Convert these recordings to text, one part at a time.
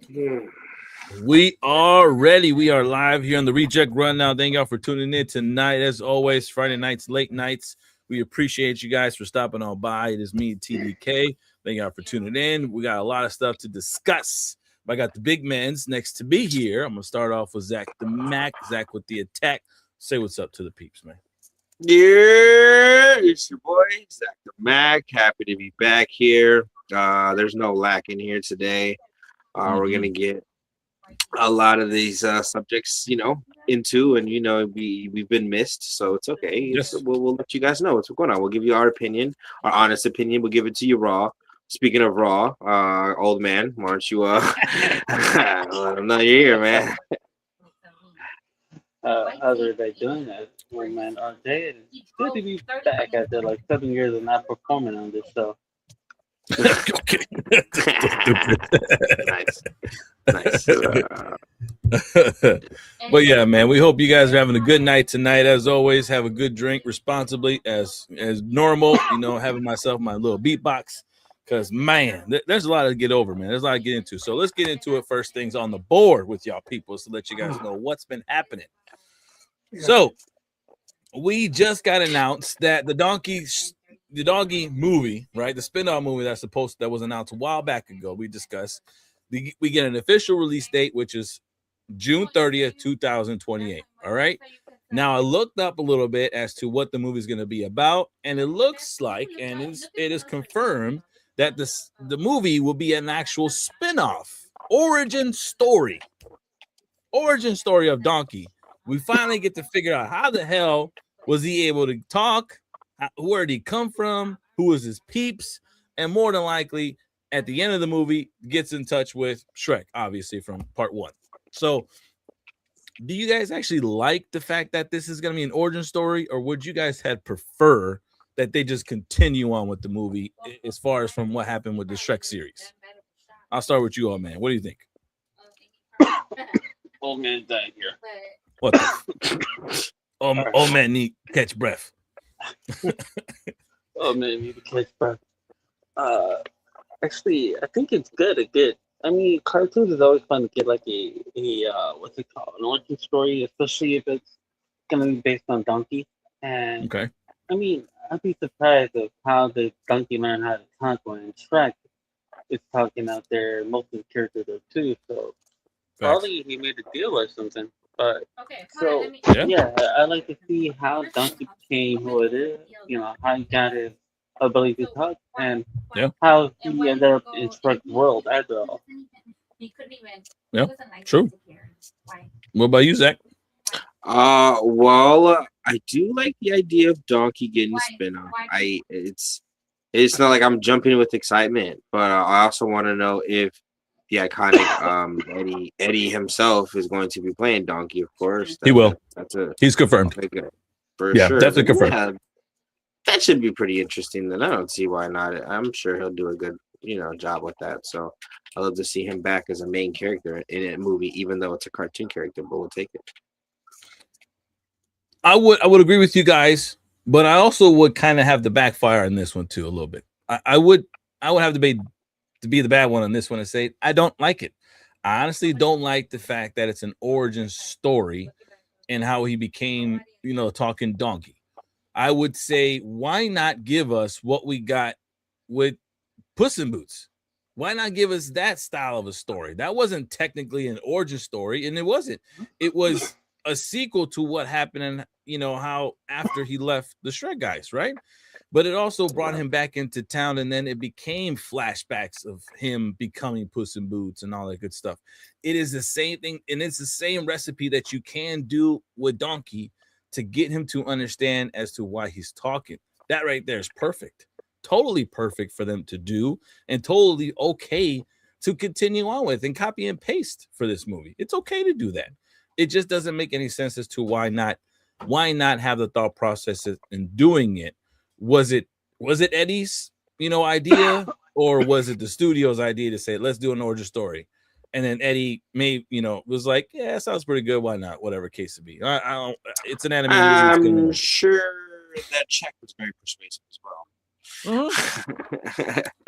We are ready. We are live here on the ReJect Rundown. Thank y'all for tuning in tonight. As always, Friday nights, late nights. We appreciate you guys for stopping on by. It is me, TDK. Thank y'all for tuning in. We got a lot of stuff to discuss. I got the big men's next to me here. I'm going to start off with Zach the Mac. Zach with the attack. Say what's up to the peeps, man. Yeah, it's your boy, Zach the Mac. Happy to be back here. There's no lack in here today. We're going to get a lot of these subjects, into, and we've been missed, so it's okay. We'll let you guys know what's going on. We'll give you our opinion, our honest opinion. We'll give it to you raw. Speaking of raw, old man, why don't you let them know you're here, man. How's everybody doing that? Old man all day. It's good to be back after like 7 years of not performing on this show. Okay. Nice. But yeah, man, we hope you guys are having a good night tonight. As always, have a good drink responsibly as normal. Having myself my little beatbox, because man, there's a lot to get over, man. There's a lot to get into. So let's get into it. First things on the board with y'all people, to let you guys know what's been happening. So we just got announced that the doggy movie, right? The spin-off movie that was announced a while back ago. We discussed. We get an official release date, which is June 30th, 2028. All right. Now I looked up a little bit as to what the movie is going to be about, and it looks like, and it is confirmed that the movie will be an actual spin-off origin story of Donkey. We finally get to figure out how the hell was he able to talk. Where did he come from? Who was his peeps? And more than likely, at the end of the movie, gets in touch with Shrek, obviously, from part one. So, do you guys actually like the fact that this is going to be an origin story, or would you guys prefer that they just continue on with the movie as far as from what happened with the Shrek series? I'll start with you, old man. What do you think? Old man died here. What the old man need to catch breath. Old man need to catch breath. Actually, I think it's good. I mean, cartoons is always fun to get like a what's it called, an origin story, especially if it's gonna be based on Donkey. And okay, I mean, I'd be surprised of how the Donkey learned how to talk when Shrek is talking out there. Most of the characters are too, so probably he made a deal or something. But so yeah, I like to see how Donkey became who it is. How he got his ability to talk, and how he ended up in Shrek's world after all. Yeah, true. What about you, Zach? Well, I do like the idea of Donkey getting a spin-off. It's not like I'm jumping with excitement, but I also want to know if the iconic Eddie himself is going to be playing Donkey. Of course, he will. He's confirmed. For sure. Definitely confirmed. Yeah, that should be pretty interesting. Then I don't see why not. I'm sure he'll do a good, job with that. So I love to see him back as a main character in a movie, even though it's a cartoon character. But we'll take it. I would agree with you guys, but I also would kind of have the backfire on this one too a little bit. I would have to be the bad one on this one and say I don't like it. I honestly don't like the fact that it's an origin story and how he became, talking donkey. I would say, why not give us what we got with Puss in Boots? Why not give us that style of a story? That wasn't technically an origin story, and it wasn't. It was a sequel to what happened and, how after he left the Shrek guys, right? But it also brought him back into town, and then it became flashbacks of him becoming Puss in Boots and all that good stuff. It is the same thing, and it's the same recipe that you can do with Donkey to get him to understand as to why he's talking. That right there is perfect. Totally perfect for them to do, and totally okay to continue on with and copy and paste for this movie. It's okay to do that. It just doesn't make any sense as to why not have the thought process in doing it. Was it Eddie's, idea, or was it the studio's idea to say, let's do an origin story? And then Eddie was like, yeah, sounds pretty good. Why not? Whatever case it be. I don't, it's an animated movie. I'm sure that check was very persuasive as well.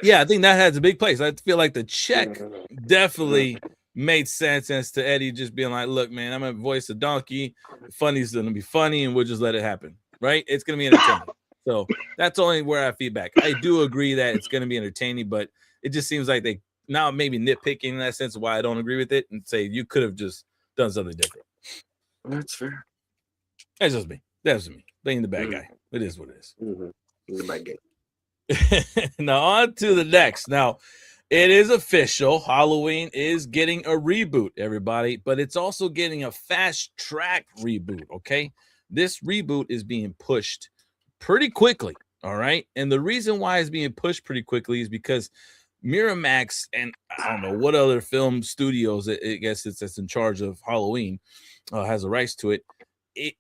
Yeah, I think that has a big place. I feel like the check definitely made sense as to Eddie just being like, look, man, I'm gonna voice a donkey. Funny's gonna be funny, and we'll just let it happen. Right? It's gonna be entertaining. So that's only where I feedback. I do agree that it's gonna be entertaining, but it just seems like they now maybe nitpicking in that sense of why I don't agree with it and say you could have just done something different. That's fair. That's just me. That's me. Being the bad guy. It is what it is. The bad guy. Now on to the next. Now, it is official. Halloween is getting a reboot, everybody, but it's also getting a fast track reboot. Okay, this reboot is being pushed pretty quickly. All right, and the reason why it's being pushed pretty quickly is because Miramax and I don't know what other film studios, I guess that's in charge of Halloween, has the rights to it,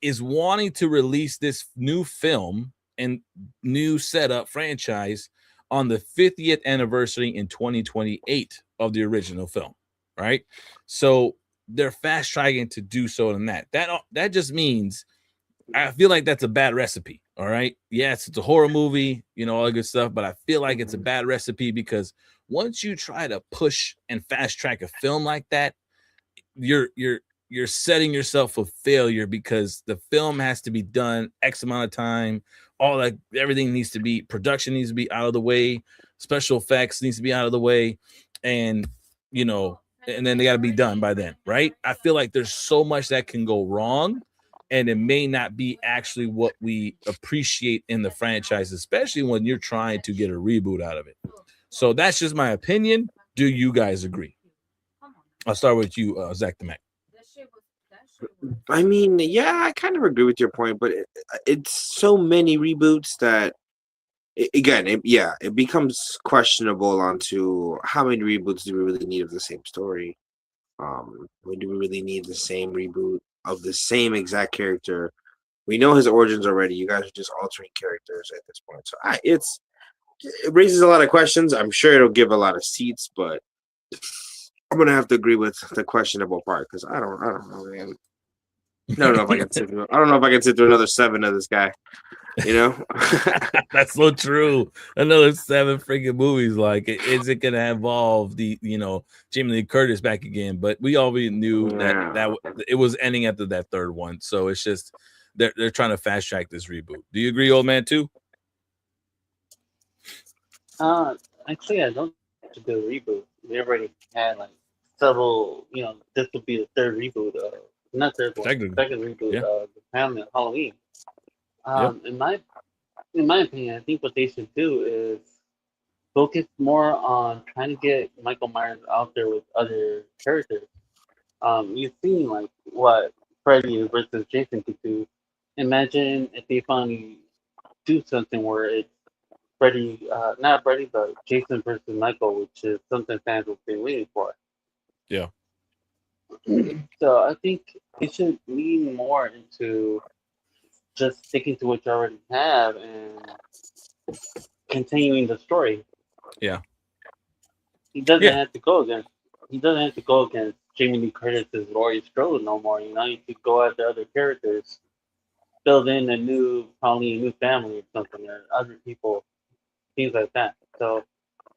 is wanting to release this new film and new setup franchise on the 50th anniversary in 2028 of the original film, right? So they're fast tracking to do so in that. That just means I feel like that's a bad recipe. All right. Yes, it's a horror movie, you know, all that good stuff, but I feel like it's a bad recipe because once you try to push and fast track a film like that, you're setting yourself for failure because the film has to be done X amount of time. All that, everything needs to be, production needs to be out of the way, special effects needs to be out of the way, and you know, and then they got to be done by then, right? I feel like there's so much that can go wrong, and it may not be actually what we appreciate in the franchise, especially when you're trying to get a reboot out of it. So that's just my opinion. Do you guys agree? I'll start with you, Zach the Mac. I mean, yeah, I kind of agree with your point, but it's so many reboots that it becomes questionable onto how many reboots do we really need of the same story. When do we really need the same reboot of the same exact character? We know his origins already. You guys are just altering characters at this point. So it raises a lot of questions. I'm sure it'll give a lot of seats, but I'm gonna have to agree with the questionable part because I don't know, man. I don't know if I can sit through. I don't know if I can sit through another 7 of this guy. You know, that's so true. Another 7 freaking movies. Like, is it gonna involve the Jamie Lee Curtis back again? But we already knew that it was ending after that third one. So it's just they're trying to fast track this reboot. Do you agree, old man? Too? Actually, I don't think it's a good reboot. We already had like several. This would be the third reboot. Not third one, second reboot of Halloween. In my opinion, I think what they should do is focus more on trying to get Michael Myers out there with other characters. You've seen like what Freddy versus Jason could do. Imagine if they finally do something where it's Freddy, not Freddy, but Jason versus Michael, which is something fans have been waiting for. Yeah. So I think it should lean more into just sticking to what you already have and continuing the story. Yeah. He doesn't have to go against. He doesn't have to go against Jamie Lee Curtis's Laurie Strode no more. You could go after other characters, build in probably a new family or something, or other people, things like that. So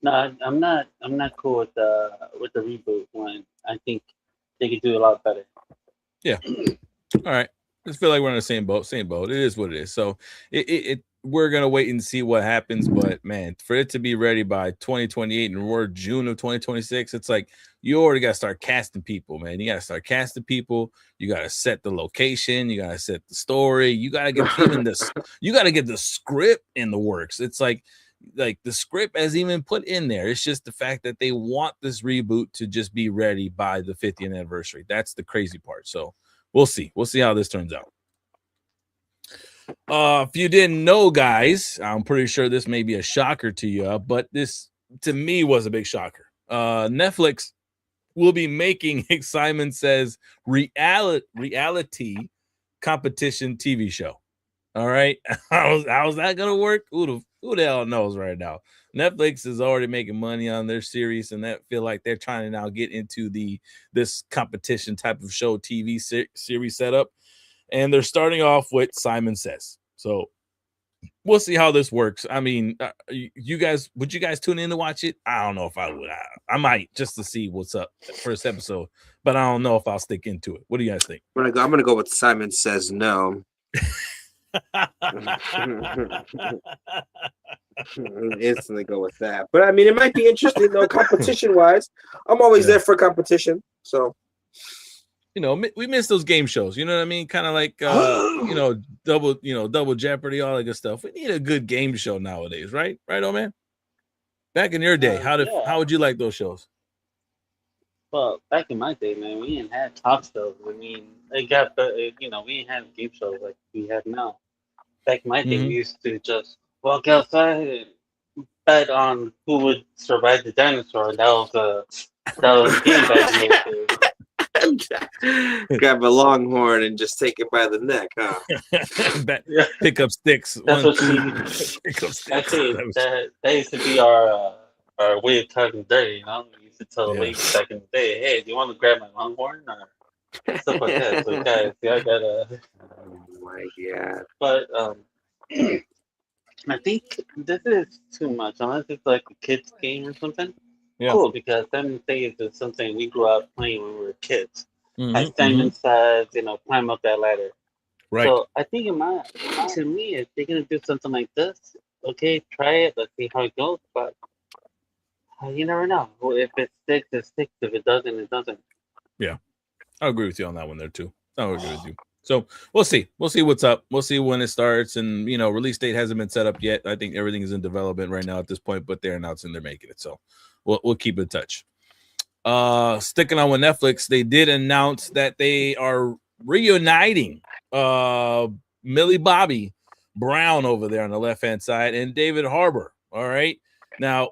no, I'm not cool with the reboot one. I think they could do a lot better. Yeah. All right. I just feel like we're on the same boat. Same boat. It is what it is. So we're gonna wait and see what happens. But man, for it to be ready by 2028 and we're June of 2026, it's like you already gotta start casting people, man. You gotta start casting people. You gotta set the location. You gotta set the story. You gotta get even this. You gotta get the script in the works. It's like the script has even put in there. It's just the fact that they want this reboot to just be ready by the 50th anniversary. That's the crazy part. So we'll see. We'll see how this turns out. If you didn't know, guys, I'm pretty sure this may be a shocker to you, but this to me was a big shocker. Netflix will be making, Simon says, reality competition TV show. All right. How's that gonna work? Who the hell knows right now? Netflix is already making money on their series, and that feel like they're trying to now get into this competition type of show TV series setup. And they're starting off with Simon Says. So we'll see how this works. I mean, you guys, would you guys tune in to watch it? I don't know if I would. I might, just to see what's up first episode, but I don't know if I'll stick into it. What do you guys think? I'm gonna go with Simon Says No. Instantly go with that. But I mean, it might be interesting though, competition wise. I'm always there for competition. So we miss those game shows. You know what I mean? Kind of like double Jeopardy, all that good stuff. We need a good game show nowadays, right? Right, old man. Back in your day, how would you like those shows? Well, back in my day, man, we didn't have talk shows. I mean, we didn't have game shows like we have now. Back in my day, we used to just walk outside and bet on who would survive the dinosaur. That was a game back in those days. Grab a longhorn and just take it by the neck, huh? Pick up sticks. That's what we that used to be our way of talking dirty, you know? We used to tell the ladies back in the day, hey, do you want to grab my longhorn? Or stuff like that. So guys, I gotta oh my god. But I think this is too much, unless it's like a kid's game or something. Yeah. Cool, because Simon Says is something we grew up playing when we were kids. As Simon Says, climb up that ladder. Right. So I think to me, if they're gonna do something like this, okay, try it. Let's see how it goes. But you never know. If it sticks, it sticks. If it doesn't, it doesn't. Yeah, I agree with you on that one there too. I agree with you. So we'll see. We'll see what's up. We'll see when it starts. And, release date hasn't been set up yet. I think everything is in development right now at this point, but they're announcing they're making it. So we'll keep in touch. Sticking on with Netflix, they did announce that they are reuniting Millie Bobby Brown over there on the left-hand side and David Harbour. All right. Now,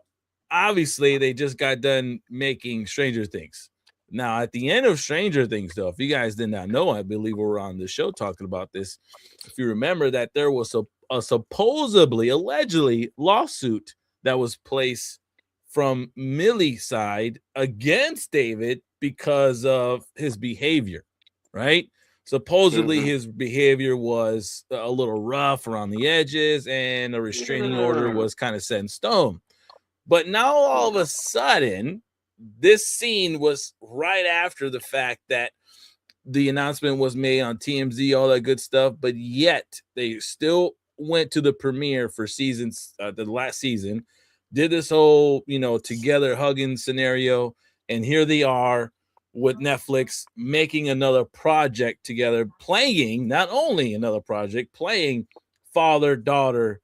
obviously, they just got done making Stranger Things. Now, at the end of Stranger Things, though, if you guys did not know, I believe we were on the show talking about this. If you remember that there was a supposedly, allegedly lawsuit that was placed from Millie's side against David because of his behavior, right? Supposedly his behavior was a little rough around the edges and a restraining order was kind of set in stone. But now all of a sudden, this scene was right after the fact that the announcement was made on TMZ, all that good stuff, but yet they still went to the premiere for the last season, did this whole, together hugging scenario, and here they are with Netflix making another project together, playing not only another project, playing father-daughter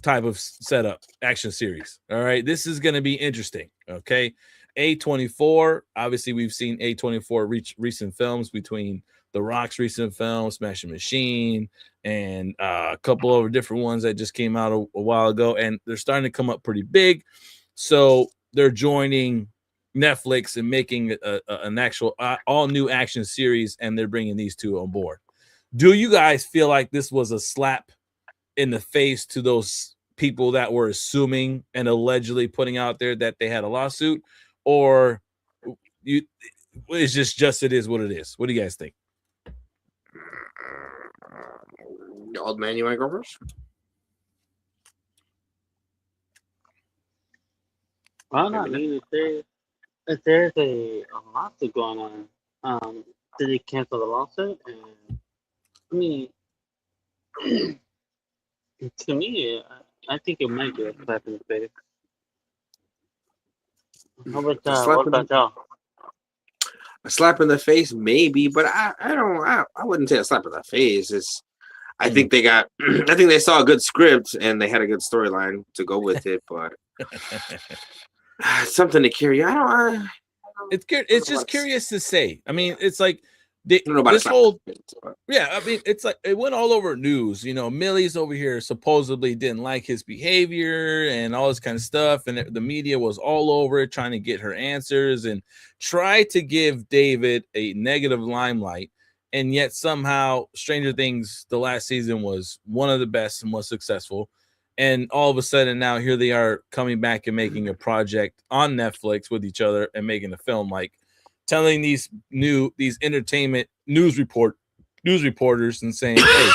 type of setup action series. All right, this is going to be interesting. Okay. A24, obviously we've seen A24 reach recent films between The Rock's recent film, Smashing Machine, and a couple of different ones that just came out a while ago, and they're starting to come up pretty big. So they're joining Netflix and making an actual all new action series, and they're bringing these two on board. Do you guys feel like this was a slap in the face to those people that were assuming and allegedly putting out there that they had a lawsuit, or it's just it is what it is? What do you guys think? Old man, you want to go first? Well, I mean, if there's a lawsuit going on, did they cancel the lawsuit? And I mean, to me, I think it might be a slap in the face. How about what about y'all? A slap in the face, maybe, but I wouldn't say a slap in the face. I think they saw a good script and they had a good storyline to go with it, but something to carry. It's just curious to say. I mean, it's like this whole, I mean, it's like it went all over news. Millie's over here supposedly didn't like his behavior and all this kind of stuff, and the media was all over it trying to get her answers and try to give David a negative limelight. And yet somehow Stranger Things, the last season, was one of the best and most successful. And all of a sudden now here they are coming back and making a project on Netflix with each other and making a film, like telling these entertainment news reporters and saying, hey,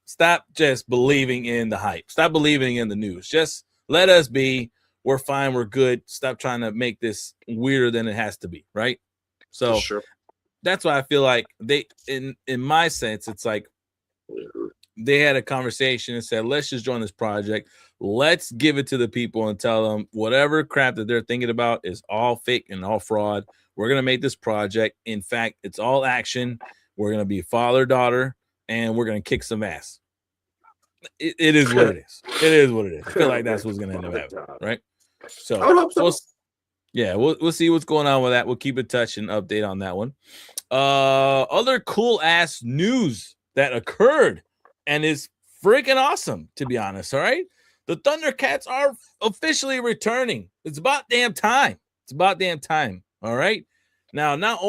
Stop just believing in the hype. Stop believing in the news. Just let us be. We're fine. We're good. Stop trying to make this weirder than it has to be, right? So Sure. that's why I feel like in my sense, it's like they had a conversation and said, let's just join this project. Let's give it to the people and tell them whatever crap that they're thinking about is all fake and all fraud. We're going to make this project. In fact, it's all action. We're going to be father-daughter, and we're going to kick some ass. It is what it is. It is what it is. I feel like that's what's going to end up happening, right? So, I would hope so. We'll see what's going on with that. We'll keep in touch and update on that one. Other cool ass news that occurred and is freaking awesome, to be honest. All right, the Thundercats are officially returning. It's about damn time. It's about damn time. All right. Now, not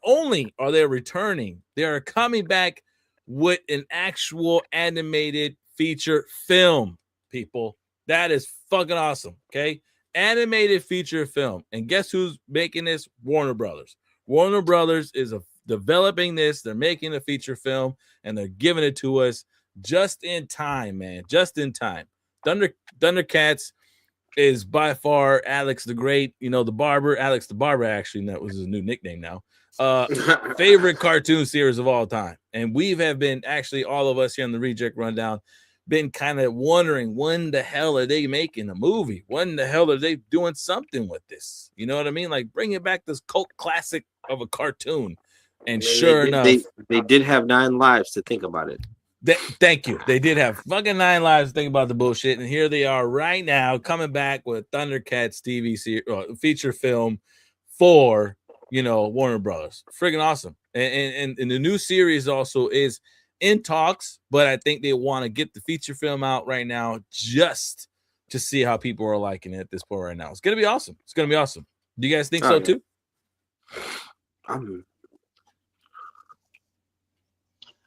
only are they returning, they are coming back with an actual animated feature film. People, that is fucking awesome. Okay. Animated feature film. And guess who's making this? Warner Brothers. Warner Brothers is developing this. They're making a feature film and they're giving it to us just in time, man. Just in time. Thundercats is by far Alex the Great, the barber. Alex the Barber, actually, that was his new nickname now. Favorite cartoon series of all time. And have been actually, all of us here on the ReJect Rundown, been kind of wondering when the hell are they making a movie? When the hell are they doing something with this? You know what I mean? Like bringing back this cult classic of a cartoon. And sure enough, they did have 9 lives to think about it. Thank you. They did have fucking 9 lives to think about the bullshit. And here they are right now coming back with Thundercats TV series, feature film for, Warner Brothers. Freaking awesome. And the new series also is in talks, but I think they want to get the feature film out right now just to see how people are liking it at this point right now. It's going to be awesome. It's going to be awesome. Do you guys think so too?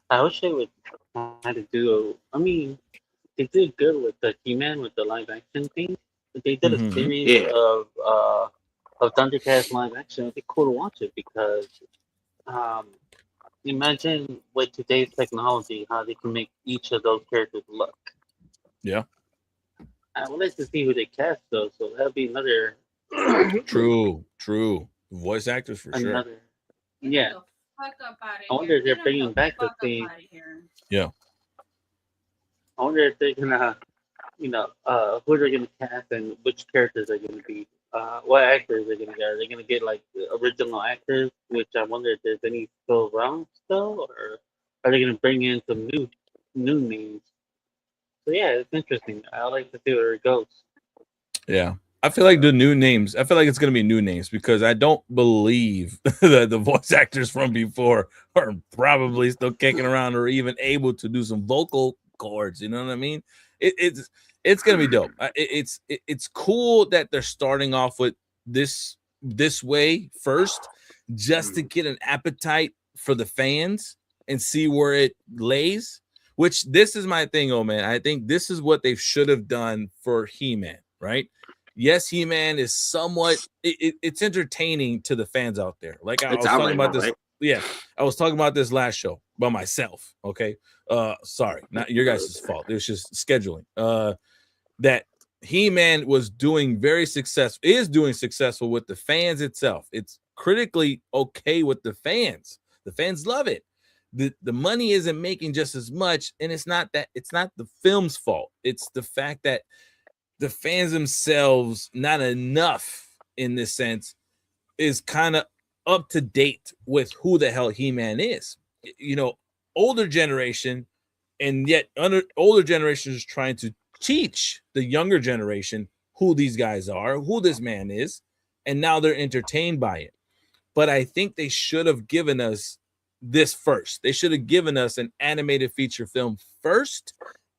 I wish they would try to do. They did good with the He-Man with the live action thing. But they did a series of Thundercats live action. It'd be cool to watch it because imagine with today's technology how they can make each of those characters look. Yeah. I would like to see who they cast though, so that'd be another. True. Voice actors for sure. Yeah. I wonder if they're bringing back the thing. Yeah. I wonder if they're gonna, who they're gonna cast and which characters are gonna be. What actors are gonna get? Are they gonna get like the original actors? Which I wonder if there's any still around still, or are they gonna bring in some new names? So yeah, it's interesting. I like to see where it goes. Yeah. I feel like the new names, I feel like it's going to be new names because I don't believe that the voice actors from before are probably still kicking around or even able to do some vocal cords. You know what I mean? It's going to be dope. It's cool that they're starting off with this way first, just to get an appetite for the fans and see where it lays. Which this is my thing, man. I think this is what they should have done for He-Man, right? Yes, He-Man is somewhat it's entertaining to the fans out there. Like I was talking about this. Right? Yeah, I was talking about this last show by myself. Okay. Sorry, not your guys' fault. It was just scheduling. That He-Man is doing successful with the fans itself. It's critically okay with the fans. The fans love it. The money isn't making just as much, and it's not the film's fault. It's the fact that the fans themselves, not enough in this sense, is kind of up to date with who the hell He-Man is. Older generation, and yet older generation is trying to teach the younger generation who these guys are, who this man is, and now they're entertained by it. But I think they should have given us this first. They should have given us an animated feature film first,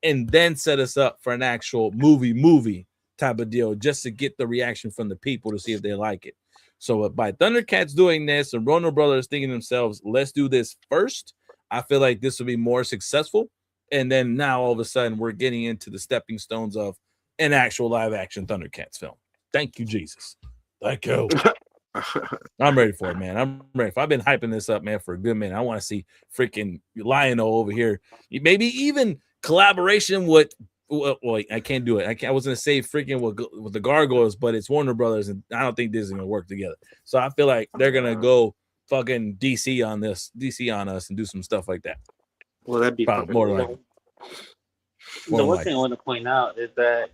and then set us up for an actual movie type of deal, just to get the reaction from the people to see if they like it. So by Thundercats doing this and Warner Brothers thinking themselves, let's do this first, I feel like this will be more successful. And then now all of a sudden we're getting into the stepping stones of an actual live action Thundercats film. Thank you, Jesus. Thank you. I'm ready for it, man. I'm ready. I've been hyping this up, man, for a good minute. I want to see freaking Lionel over here. Maybe even collaboration with. Well, I can't do it. I was gonna say freaking with the Gargoyles, but it's Warner Brothers, and I don't think this is gonna work together. So I feel like they're gonna go fucking DC on us, and do some stuff like that. Well, that'd be probably more like. The one thing I want to point out is that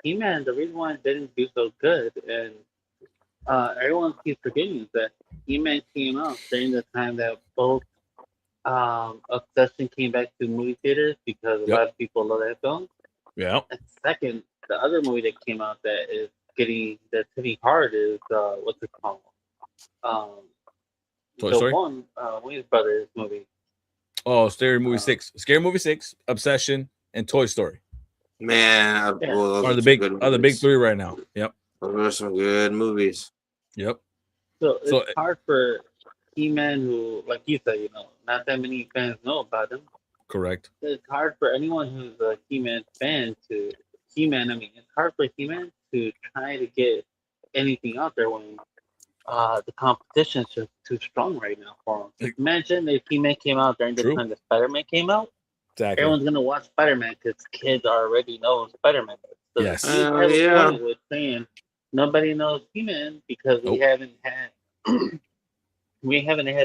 He-Man, the reason why it didn't do so good, and everyone keeps forgetting, is that He-Man came out during the time that both Obsession came back to movie theaters because a lot of people love that film. Yeah. And second, the other movie that came out that's hitting hard is what's it called? Toy Story? One Williams Brothers movie. Oh, Scary Movie 6. Scary Movie 6, Obsession, and Toy Story. Man, are the big three right now. Yep. Those are some good movies. Yep. So it's hard for He-Man, who, like you said, not that many fans know about him. Correct. It's hard for anyone who's a He-Man fan it's hard for He-Man to try to get anything out there when the competition's just too strong right now for him. Imagine if He-Man came out during the time that Spider-Man came out. Exactly. Everyone's gonna watch Spider-Man because kids already know Spider-Man. So yes. With saying nobody knows He-Man because we haven't had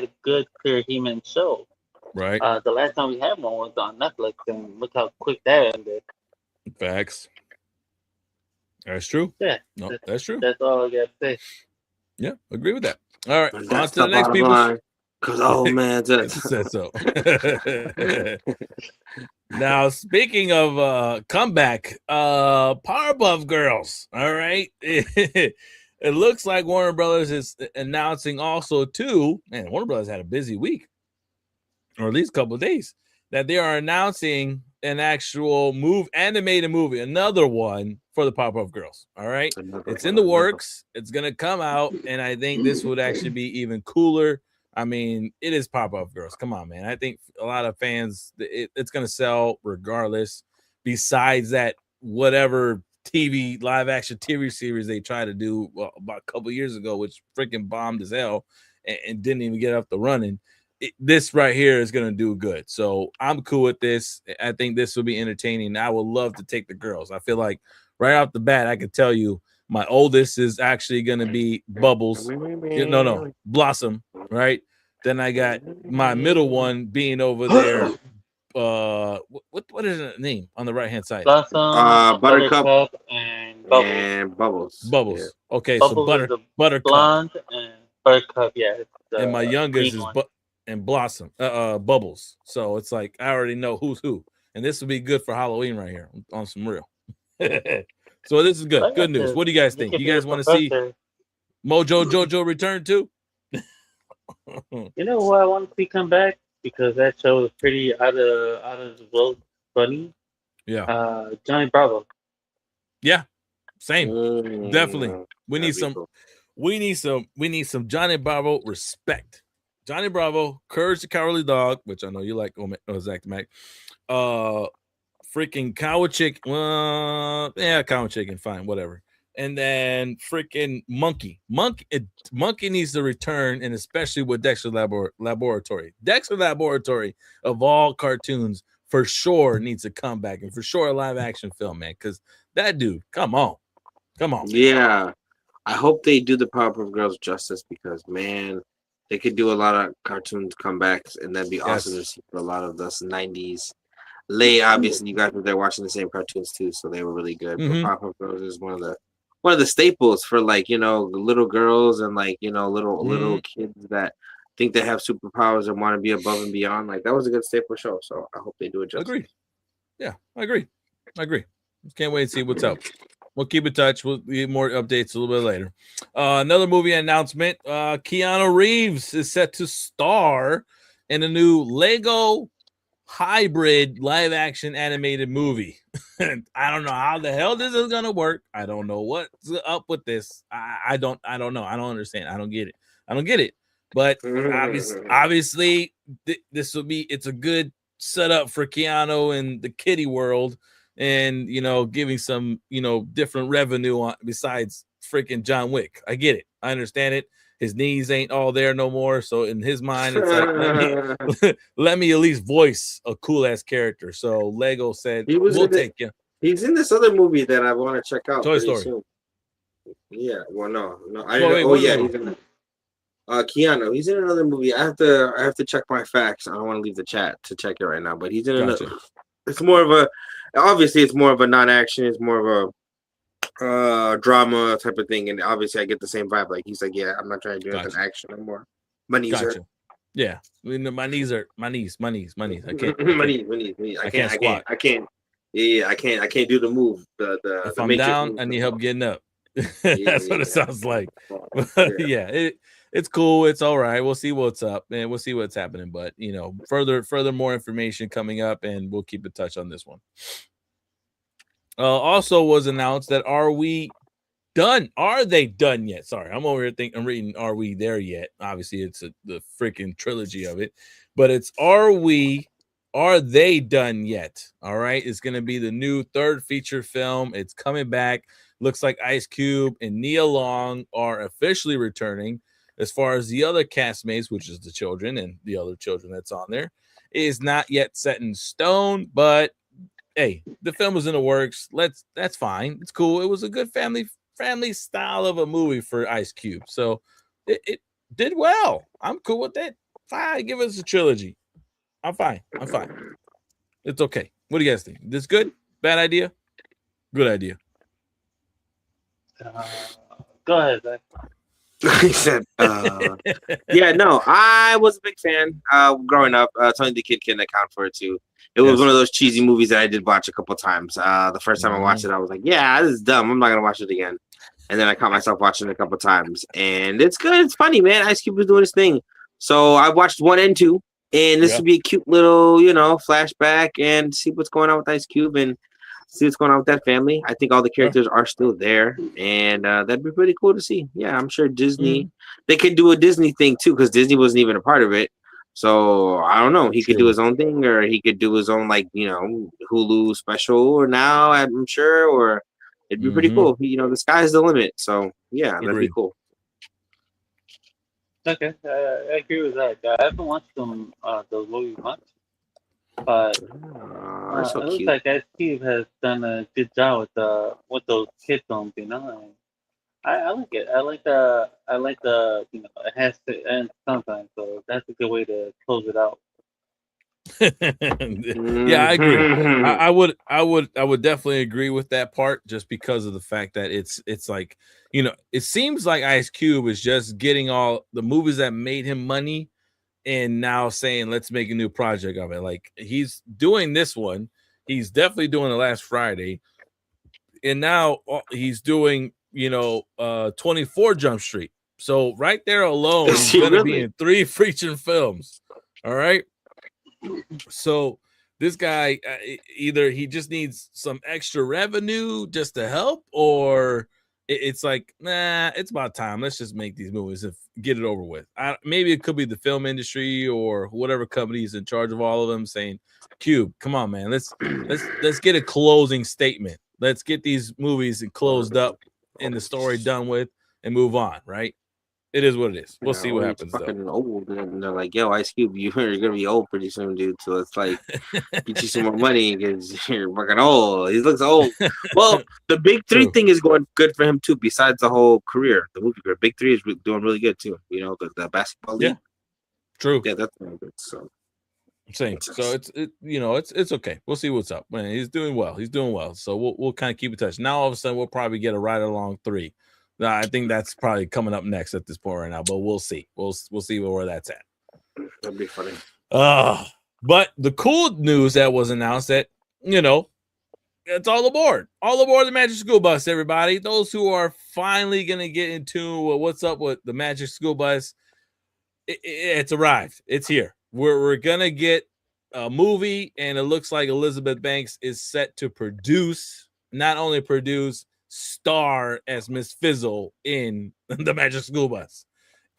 a good clear He-Man show. Right. The last time we had one was on Netflix, and look how quick that ended. Facts. That's true. Yeah. No, that's true. That's all I got to say. Yeah, agree with that. All right, on to the next people. Because old man said so. Now, speaking of comeback, Powerpuff Girls. All right, it looks like Warner Brothers is announcing also too. Man, Warner Brothers had a busy week, or at least a couple of days, that they are announcing an actual animated movie, another one for the Powerpuff Girls. All right, it's in the works. It's gonna come out, and I think this would actually be even cooler. I mean, it is Powerpuff Girls. Come on, man. I think a lot of fans, it's going to sell regardless. Besides that, whatever live action TV series they tried to do about a couple years ago, which freaking bombed as hell and didn't even get up the running. This right here is going to do good. So I'm cool with this. I think this will be entertaining. I would love to take the girls. I feel like right off the bat, I could tell you my oldest is actually going to be Bubbles. No, Blossom. Right. Then I got my middle one being over there. What is her name on the right hand side? Blossom, Buttercup, and Bubbles. Bubbles. Yeah. Okay, Bubbles so Buttercup, blonde, and Buttercup. Yeah. And my youngest is and Blossom, Bubbles. So it's like I already know who's who, and this will be good for Halloween right here on some real. So this is good. Good news. What do you guys think? You guys want to see Mojo Jojo return too? You know what I want to see come back because that show was pretty out of the world funny. Yeah. Johnny Bravo. Yeah. Same. Definitely. We need some Johnny Bravo respect. Johnny Bravo, Courage the Cowardly Dog, which I know you like. Zach Mac. Freaking Cow Chicken. Cow Chicken. Fine, whatever. And then freaking Monkey. Monkey needs to return, and especially with Dexter Laboratory. Dexter Laboratory of all cartoons for sure needs to come back, and for sure a live action film, man. Because that dude, come on. Yeah, I hope they do the Powerpuff Girls justice because man, they could do a lot of cartoons comebacks, and that'd be awesome to see for a lot of those 90s. Obviously, you guys were there watching the same cartoons too, so they were really good. Mm-hmm. But Powerpuff Girls is one of the staples for little girls and little kids that think they have superpowers and want to be above and beyond. Like that was a good staple show. So I hope they do it justice. Agreed. Yeah, I agree. Can't wait to see what's up. We'll keep in touch. We'll get more updates a little bit later. Another movie announcement. Keanu Reeves is set to star in a new Lego hybrid live action animated movie. I don't know how the hell this is gonna work. I don't know what's up with this. I don't know. I don't understand. I don't get it. But obviously this will be. It's a good setup for Keanu and the kiddie world, and giving some different revenue on besides freaking John Wick. I get it. I understand it. his knees ain't all there no more. So in his mind, it's like let me at least voice a cool ass character. So Lego said, "We'll take you." He's in this other movie that I want to check out Toy pretty Story. soon. Yeah, well, no, I Well, didn't. wait, Oh what yeah, movie? he's in Keanu. He's in another movie. I have to check my facts. I don't want to leave the chat to check it right now, but he's in Gotcha. another. It's more of a, obviously, it's more of a non-action. It's more of a drama type of thing, and obviously, I get the same vibe. Like he's like, yeah, I'm not trying to do anything action anymore. My knees Gotcha. hurt. Yeah, my knees. I can't. My knees. I can't squat. I can't. Yeah, I can't do the move. If The I'm Matrix down, move. I need help getting up. Yeah, That's what it sounds like. Yeah. Yeah, it's cool. It's all right. We'll see what's up, and we'll see what's happening. But further more information coming up, and we'll keep in touch on this one. Also was announced that are we done? Are they done yet? Sorry, I'm over here thinking. I'm reading. Are we there yet? Obviously, it's the freaking trilogy of it, but it's are we? Are they done yet? All right, it's gonna be the new third feature film. It's coming back. Looks like Ice Cube and Nia Long are officially returning. As far as the other castmates, which is the children and the other children that's on there, is not yet set in stone. But hey, the film was in the works. That's fine. It's cool. It was a good family style of a movie for Ice Cube. So it did well. I'm cool with that. Fine, give us a trilogy. I'm fine. It's okay. What do you guys think? This good? Bad idea? Good idea. Go ahead, Zach. He said, yeah, no, I was a big fan growing up. Tony the Kid can account for it too. It was one of those cheesy movies that I did watch a couple times. The first time I watched it, I was like, yeah, this is dumb. I'm not going to watch it again. And then I caught myself watching it a couple times. And it's good. It's funny, man. Ice Cube was doing his thing. So I watched 1 and 2. And this would be a cute little, flashback and see what's going on with Ice Cube and see what's going on with that family. I think all the characters are still there, and that'd be pretty cool to see. Yeah, I'm sure Disney, they could do a Disney thing too, because Disney wasn't even a part of it. So I don't know. He could do his own thing, or he could do his own Hulu special. Or now I'm sure, or it'd be pretty cool. The sky's the limit. So yeah, that'd be cool. Okay, I agree with that. I haven't watched those movies much, but it looks like Ice Cube has done a good job with those kid films. I like it. I like the it has to end sometimes, so that's a good way to close it out. Yeah, I agree. I would definitely agree with that part, just because of the fact that it's like, it seems like Ice Cube is just getting all the movies that made him money and now saying let's make a new project of it. Like he's doing this one, he's definitely doing The Last Friday, and now he's doing 24 Jump Street. So right there alone, he's gonna be in 3 feature films. All right. So this guy, either he just needs some extra revenue just to help, or it's like, nah, it's about time. Let's just make these movies and get it over with. Maybe it could be the film industry or whatever company is in charge of all of them saying, Cube, come on, man, let's get a closing statement. Let's get these movies closed up and the story done with and move on, right? It is what it is. We'll see what happens. Fucking old, and they're like, "Yo, Ice Cube, you're gonna be old pretty soon, dude." So it's like, get you some more money because you're fucking old. He looks old. Well, the Big 3 thing is going good for him too. Besides the whole career, the movie career, Big 3 is doing really good too. The basketball league. Yeah, true. Yeah, that's really good. So same. So it's okay. We'll see what's up. Man, he's doing well. So we'll kind of keep in touch. Now all of a sudden we'll probably get a Ride Along 3. I think that's probably coming up next at this point right now, but we'll see. We'll see where that's at. That'd be funny. But the cool news that was announced that, it's all aboard the Magic School Bus, everybody. Those who are finally going to get into what's up with the Magic School Bus, it's arrived. It's here. We're going to get a movie, and it looks like Elizabeth Banks is set to not only produce, star as Miss Fizzle in the Magic School Bus.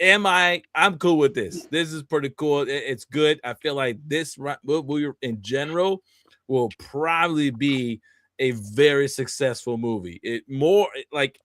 I'm cool with this. This is pretty cool. It's good. I feel like this movie in general will probably be a very successful movie.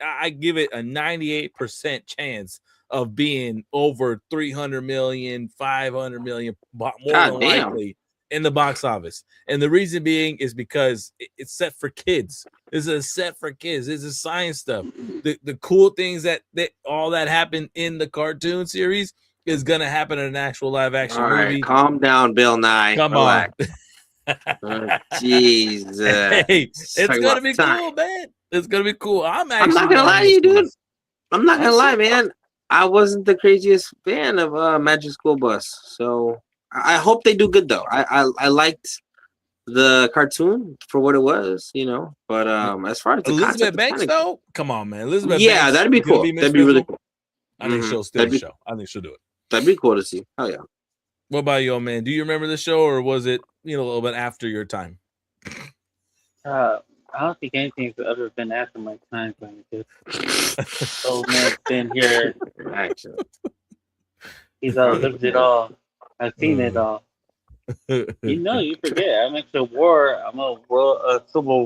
I give it a 98% chance of being over 300 million, 500 million, more God than damn. likely in the box office. And the reason being is because it's set for kids. This is a set for kids. This is science stuff. The cool things that all that happened in the cartoon series is gonna happen in an actual live action All right, movie. calm down, Bill Nye. Come Relax. on. Jesus. Hey, it's Talking gonna about be time. cool, man. It's gonna be cool. I'm I'm actually not gonna lie to you, dude. I'm not gonna I'm lie, man. I wasn't the craziest fan of Magic School Bus, so I hope they do good though. I liked the cartoon for what it was, you know. But as far as the Elizabeth concept, Banks, though, come on, man. Elizabeth yeah, Banks, that'd be gonna cool. be Miss That'd be really Frizzle. cool. I think she'll steal the show. I think she'll do it. That'd be cool to see. Oh yeah. What about you, old man? Do you remember the show, or was it a little bit after your time? I don't think anything's ever been after my time frame. Just old man's been here. Actually, He's lived it all. I've seen it all. You forget. I'm a Civil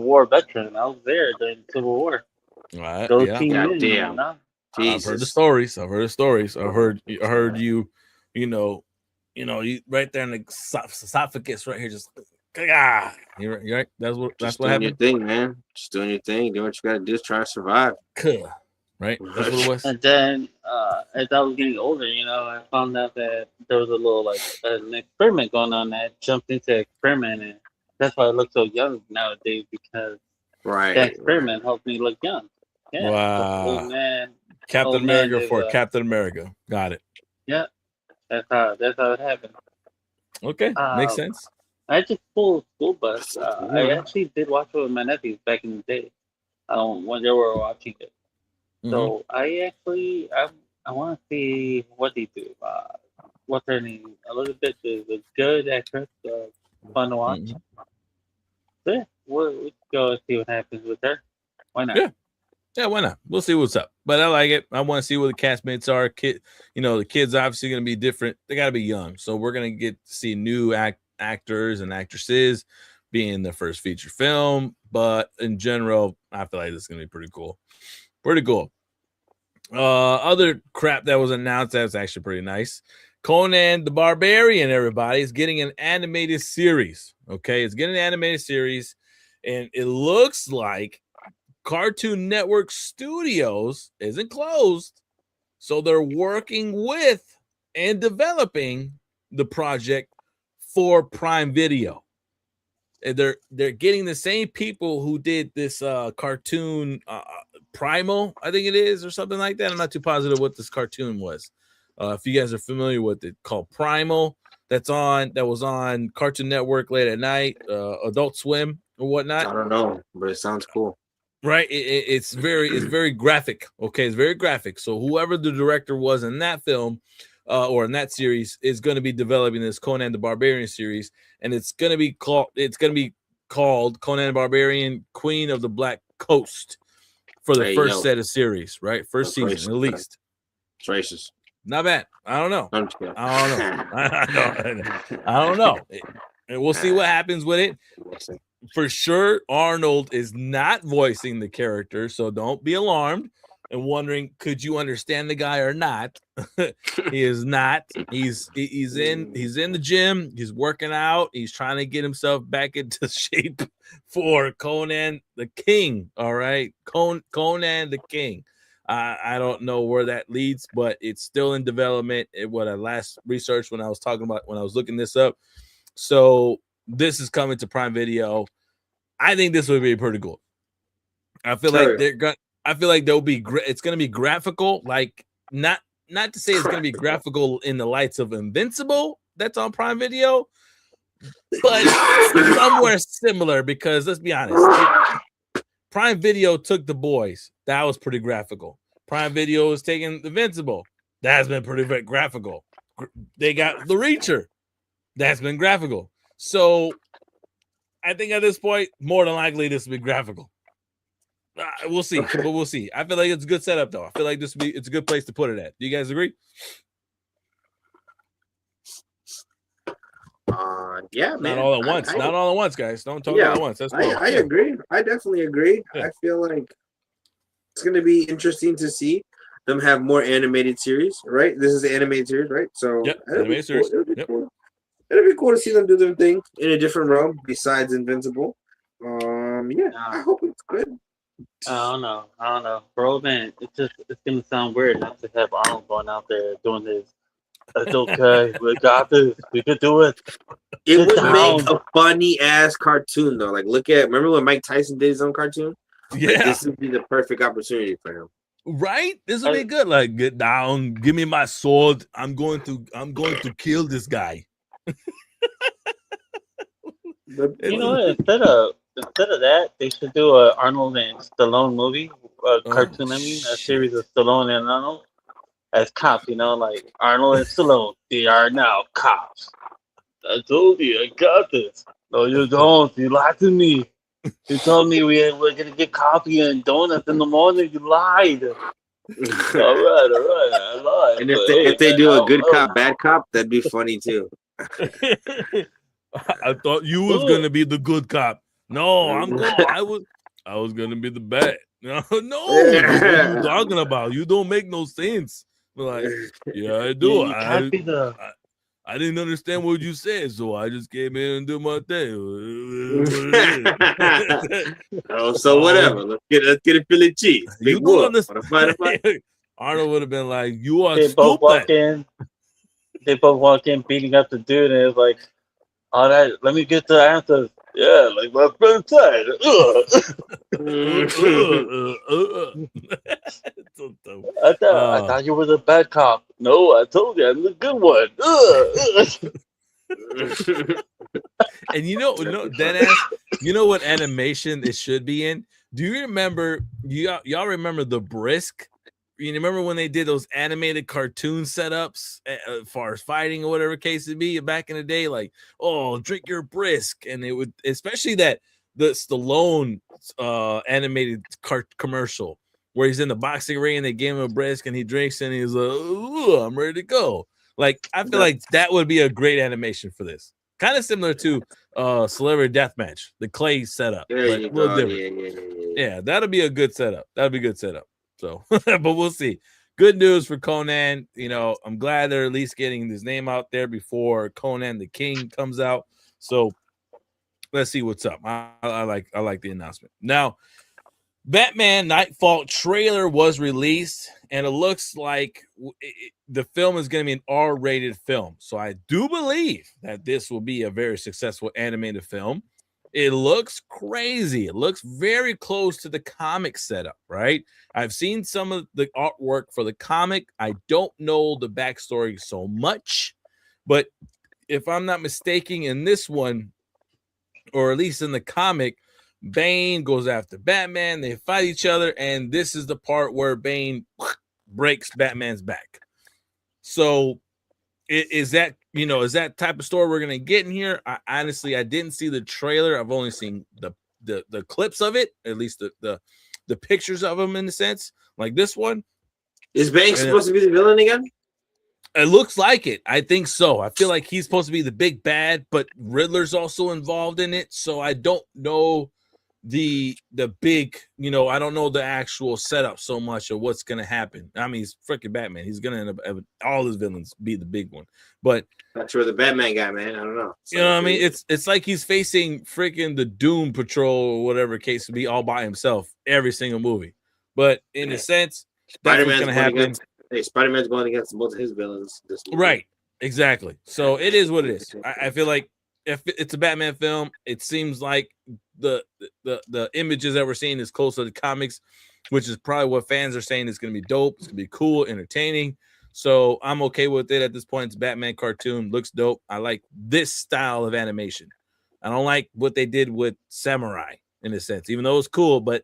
War veteran. I was there during the Civil War. Right? Those Yeah. team God in, damn. you know? I've heard the stories. I've heard you. You right there in the esophagus, right here, just You're right. That's what happened. Your thing, man. Just doing your thing. Doing what you got to do. Just trying to survive. Right. That's what it was. And then, as I was getting older, I found out that there was a little an experiment going on that jumped into experiment, and that's why I look so young nowadays because that experiment helped me look young. Yeah. Wow. Old man. Captain America for Captain America. Got it. Yeah. That's how it happened. Okay, makes sense. I just pulled School Bus. I actually did watch it with my nephews back in the day when they were watching it. So I want to see what they do. What's her name? Elizabeth is a good actress. Fun to watch. So yeah, we'll go and see what happens with her. Why not? Yeah, why not? We'll see what's up. But I like it. I want to see what the castmates are. The kids obviously going to be different. They got to be young. So we're going to get to see new actors and actresses being the first feature film. But in general, I feel like this is going to be pretty cool. Pretty cool. Other crap that was announced that was actually pretty nice. Conan the Barbarian, everybody, is getting an animated series. Okay, it's getting an animated series. And it looks like Cartoon Network Studios isn't closed, so they're working with and developing the project for Prime Video. And they're getting the same people who did this cartoon Primal, I think it is, or something like that. I'm not too positive what this cartoon was. If you guys are familiar with it, called Primal, that was on Cartoon Network late at night, Adult Swim or whatnot. I don't know, but it sounds cool. Right, it's very graphic. Okay, it's very graphic. So whoever the director was in that film, or in that series, is going to be developing this Conan the Barbarian series, and it's going to be called Conan the Barbarian, Queen of the Black Coast, for the first set of series. Right, first season at least. It's racist. Not bad. I don't know. I don't know. And we'll see what happens with it. For sure, Arnold is not voicing the character, so don't be alarmed and wondering, could you understand the guy or not? He is not. He's in the gym. He's working out. He's trying to get himself back into shape for Conan the King. All right, Conan the King. I don't know where that leads, but it's still in development. What I last researched when I was looking this up. So this is coming to Prime Video. I think this would be pretty cool. I feel like they'll be. It's going to be graphical, like not to say it's going to be graphical in the lights of Invincible that's on Prime Video, but somewhere similar. Because let's be honest, Prime Video took The Boys. That was pretty graphical. Prime Video is taking Invincible. That has been pretty graphical. They got The Reacher. That's been graphical. So I think at this point, more than likely, this will be graphical. We'll see, but we'll see. I feel like it's a good setup, though. I feel like it's a good place to put it at. Do you guys agree? Yeah, man. Not all at once. Not all at once, guys. Don't talk all at once. That's cool. I agree. I definitely agree. Yeah. I feel like it's going to be interesting to see. them have more animated series, right? This is an animated series, right? So Yep, that'd be animated cool. series. Yep. It'd be cool to see them do their thing in a different realm besides Invincible. Yeah, I hope it's good. I don't know, bro. Man, it's gonna sound weird not to have Arnold going out there doing this. It's okay. We got this. We could do it. It Sit would down. make a funny ass cartoon though. Like, remember when Mike Tyson did his own cartoon? Yeah. Like, this would be the perfect opportunity for him. Right? This would be good. Like, get down, give me my sword. I'm going to kill this guy. You know what? Instead of that, they should do a Arnold and Stallone movie, cartoon. I mean, a series of Stallone and Arnold as cops. You know, like Arnold and Stallone. They are now cops. I told you, I got this. No, you don't. You lied to me. You told me we're gonna get coffee and donuts in the morning. You lied. All right, I lied. And but if they do a good oh. cop, bad cop, that'd be funny too. I thought you was gonna be the good cop. No, I was gonna be the bad. No, what are you talking about? You don't make no sense. Like, yeah, I do. You can't be the. I didn't understand what you said, so I just came in and did my thing. So whatever. Let's get a Philly cheese. You don't understand. Arnold would have been like, "You are stupid." They both walk in, beating up the dude, and it's like, "All right, let me get the answers." Yeah, like my friend said. I thought you were the bad cop. No, I told you I'm the good one. And you know what animation it should be in? Do you remember? Y'all remember the Brisk? You remember when they did those animated cartoon setups as far as fighting or whatever case it be back in the day? Like, oh, drink your Brisk, and it would, especially the Stallone animated commercial where he's in the boxing ring and they give him a Brisk and he drinks and he's like, "Ooh, I'm ready to go." Like, I feel like that would be a great animation for this. Kind of similar to Celebrity Deathmatch, the clay setup, but a little different. Yeah, that'll be a good setup. That'll be a good setup. So, but we'll see. Good news for Conan. You know, I'm glad they're at least getting his name out there before Conan the King comes out. So let's see what's up. I like the announcement. Now, Batman Nightfall trailer was released, and it looks like the film is going to be an R-rated film. So I do believe that this will be a very successful animated film. It looks crazy. It looks very close to the comic setup, right? I've seen some of the artwork for the comic. I don't know the backstory so much, but if I'm not mistaken, in this one, or at least in the comic, Bane goes after Batman. They fight each other, and this is the part where Bane breaks Batman's back. So is that type of story we're gonna get in here? I didn't see the trailer. I've only seen the clips of it, at least the pictures of him in a sense. Like this one. Is Bane supposed to be the villain again? It looks like it. I think so. I feel like he's supposed to be the big bad, but Riddler's also involved in it. So I don't know the big, I don't know the actual setup so much of what's going to happen. I mean, he's freaking Batman. He's going to end up having all his villains be the big one. But that's where the Batman guy, man. I don't know. You know what I mean? It's like he's facing freaking the Doom Patrol or whatever case to be all by himself every single movie. But in a sense, that's what's going to happen. Spider-Man's going against both of his villains this movie. Right. Exactly. So it is what it is. I feel like if it's a Batman film, it seems like the images that we're seeing is close to the comics, which is probably what fans are saying is going to be dope. It's going to be cool, entertaining. So I'm okay with it at this point. It's a Batman cartoon. Looks dope. I like this style of animation. I don't like what they did with Samurai in a sense, even though it was cool, but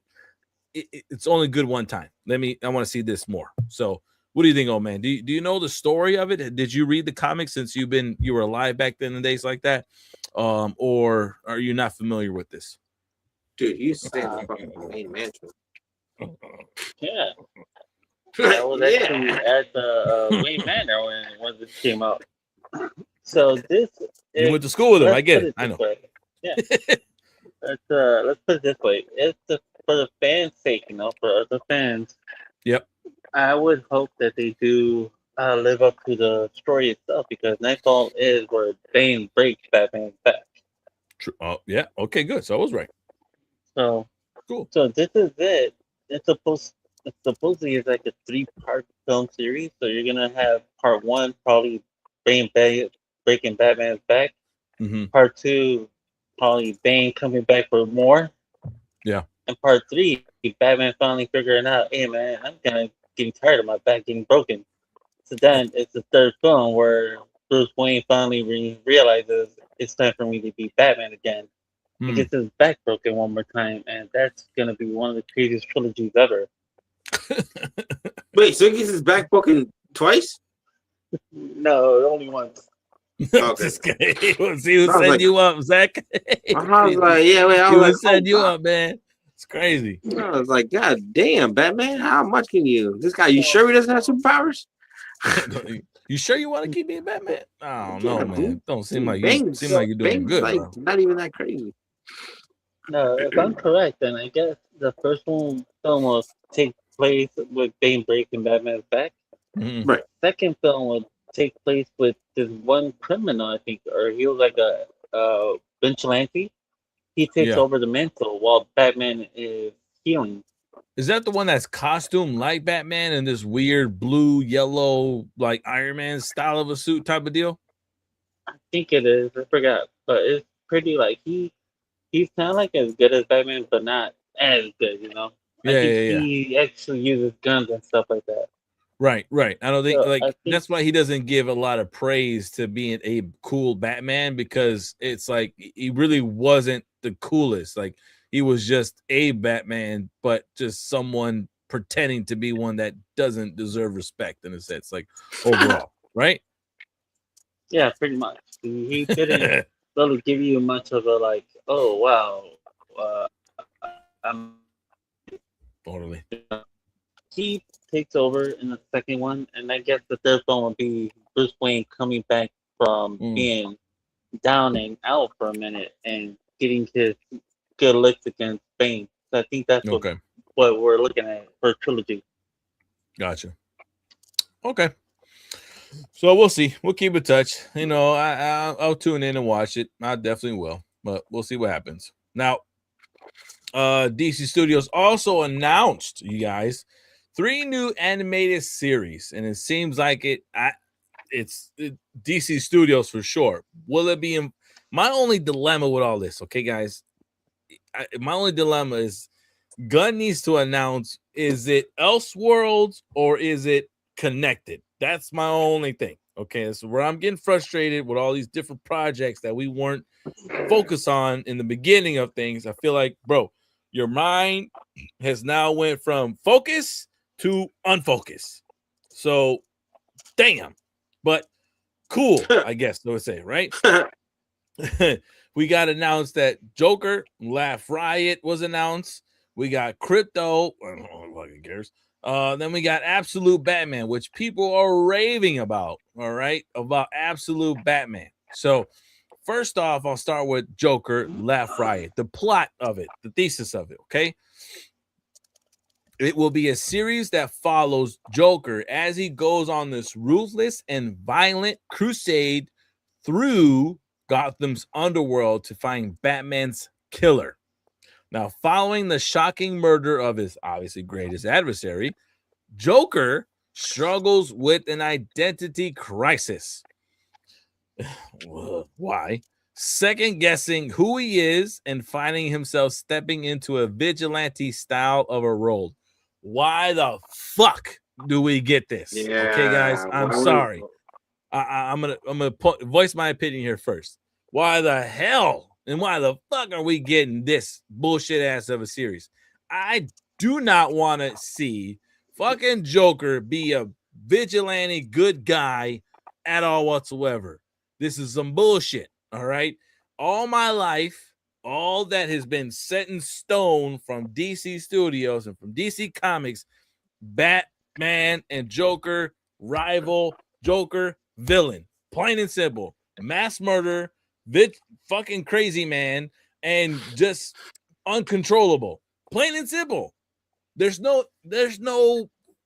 it's only good one time. I want to see this more. So what do you think, old man? Do you know the story of it? Did you read the comics since you were alive back then in days like that? Or are you not familiar with this? Dude, you used to stay in the fucking main mansion. Yeah. I was actually at the Wayne Manor when this came out. So you went to school with him. I get it. I know. Yeah. Let's put it this way. It's for the fans' sake, for the fans. Yep. I would hope that they do live up to the story itself because Nightfall is where Bane breaks Batman's back. True. Oh, yeah. Okay, good. So I was right. So, Cool. so this is it. It's supposedly is like a 3-part film series. So you're gonna have part one probably breaking Batman's back. Mm-hmm. Part two probably Bane coming back for more. Yeah. And part three, Batman finally figuring out, hey man, I'm kind of getting tired of my back getting broken. So then it's the third film where Bruce Wayne finally realizes it's time for me to be Batman again. He gets his back broken one more time, and that's gonna be one of the craziest trilogies ever. Wait, so he gets his back broken twice? No, only once. Okay. See who setting like- you up, Zach? I was like, yeah, wait, I He was was setting you up, man. It's crazy. I was like, God damn, Batman, how much can you? This guy, you sure he doesn't have superpowers? You sure you want to keep being Batman? I don't know, Yeah, man. dude. Don't seem like Bane's you're doing good, like bro. not even that crazy. No, if I'm correct, then I guess the first film will take place with Bane breaking Batman's back. Mhm. Right. Second film will take place with this one criminal, I think, or he was like a vigilante. He takes Yeah. over the mantle while Batman is healing. Is that the one that's costumed like Batman in this weird blue, yellow, like Iron Man style of a suit type of deal? I think it is. I forgot, but it's pretty like he's kind of like as good as Batman, but not as good. I think he actually uses guns and stuff like that. Right. I don't think So, I think- that's why he doesn't give a lot of praise to being a cool Batman, because it's like he really wasn't the coolest. Like he was just a Batman, but just someone pretending to be one that doesn't deserve respect in a sense, like overall, right? Yeah, pretty much. He didn't really give you much of a like, oh wow, I'm. Totally. He takes over in the second one, and I guess the third one will be Bruce Wayne coming back from being down and out for a minute and getting his good looks against Bane. So I think that's what we're looking at for trilogy. Gotcha. Okay. So we'll see. We'll keep in touch. I'll tune in and watch it. I definitely will, but we'll see what happens. Now, DC Studios also announced, you guys, 3 new animated series, and it seems like it's DC Studios for sure. Will it be my only dilemma with all this? Okay, guys, my only dilemma is Gunn needs to announce, is it Elseworlds or is it connected? That's my only thing. Okay, so where I'm getting frustrated with all these different projects that we weren't focused on in the beginning of things. I feel like, bro, your mind has now went from focus to unfocus. So, damn. But cool, I guess I would say, right? We got announced that Joker, Laugh Riot was announced. We got Crypto. I don't know who fucking cares. Then we got Absolute Batman, which people are raving about. All right, about Absolute Batman. So, first off, I'll start with Joker, Laugh Riot. The plot of it, the thesis of it. Okay, it will be a series that follows Joker as he goes on this ruthless and violent crusade through Gotham's underworld to find Batman's killer. Now, following the shocking murder of his obviously greatest adversary, Joker struggles with an identity crisis. Why? Second guessing who he is and finding himself stepping into a vigilante style of a role. Why the fuck do we get this? Yeah, okay, guys, I'm sorry. I'm gonna voice my opinion here first. Why the hell and why the fuck are we getting this bullshit ass of a series? I do not want to see fucking Joker be a vigilante good guy at all whatsoever. This is some bullshit. All right. All my life, all that has been set in stone from DC Studios and from DC Comics, Batman and Joker, rival, Joker, villain, plain and simple, mass murder, fucking crazy man, and just uncontrollable, plain and simple. There's no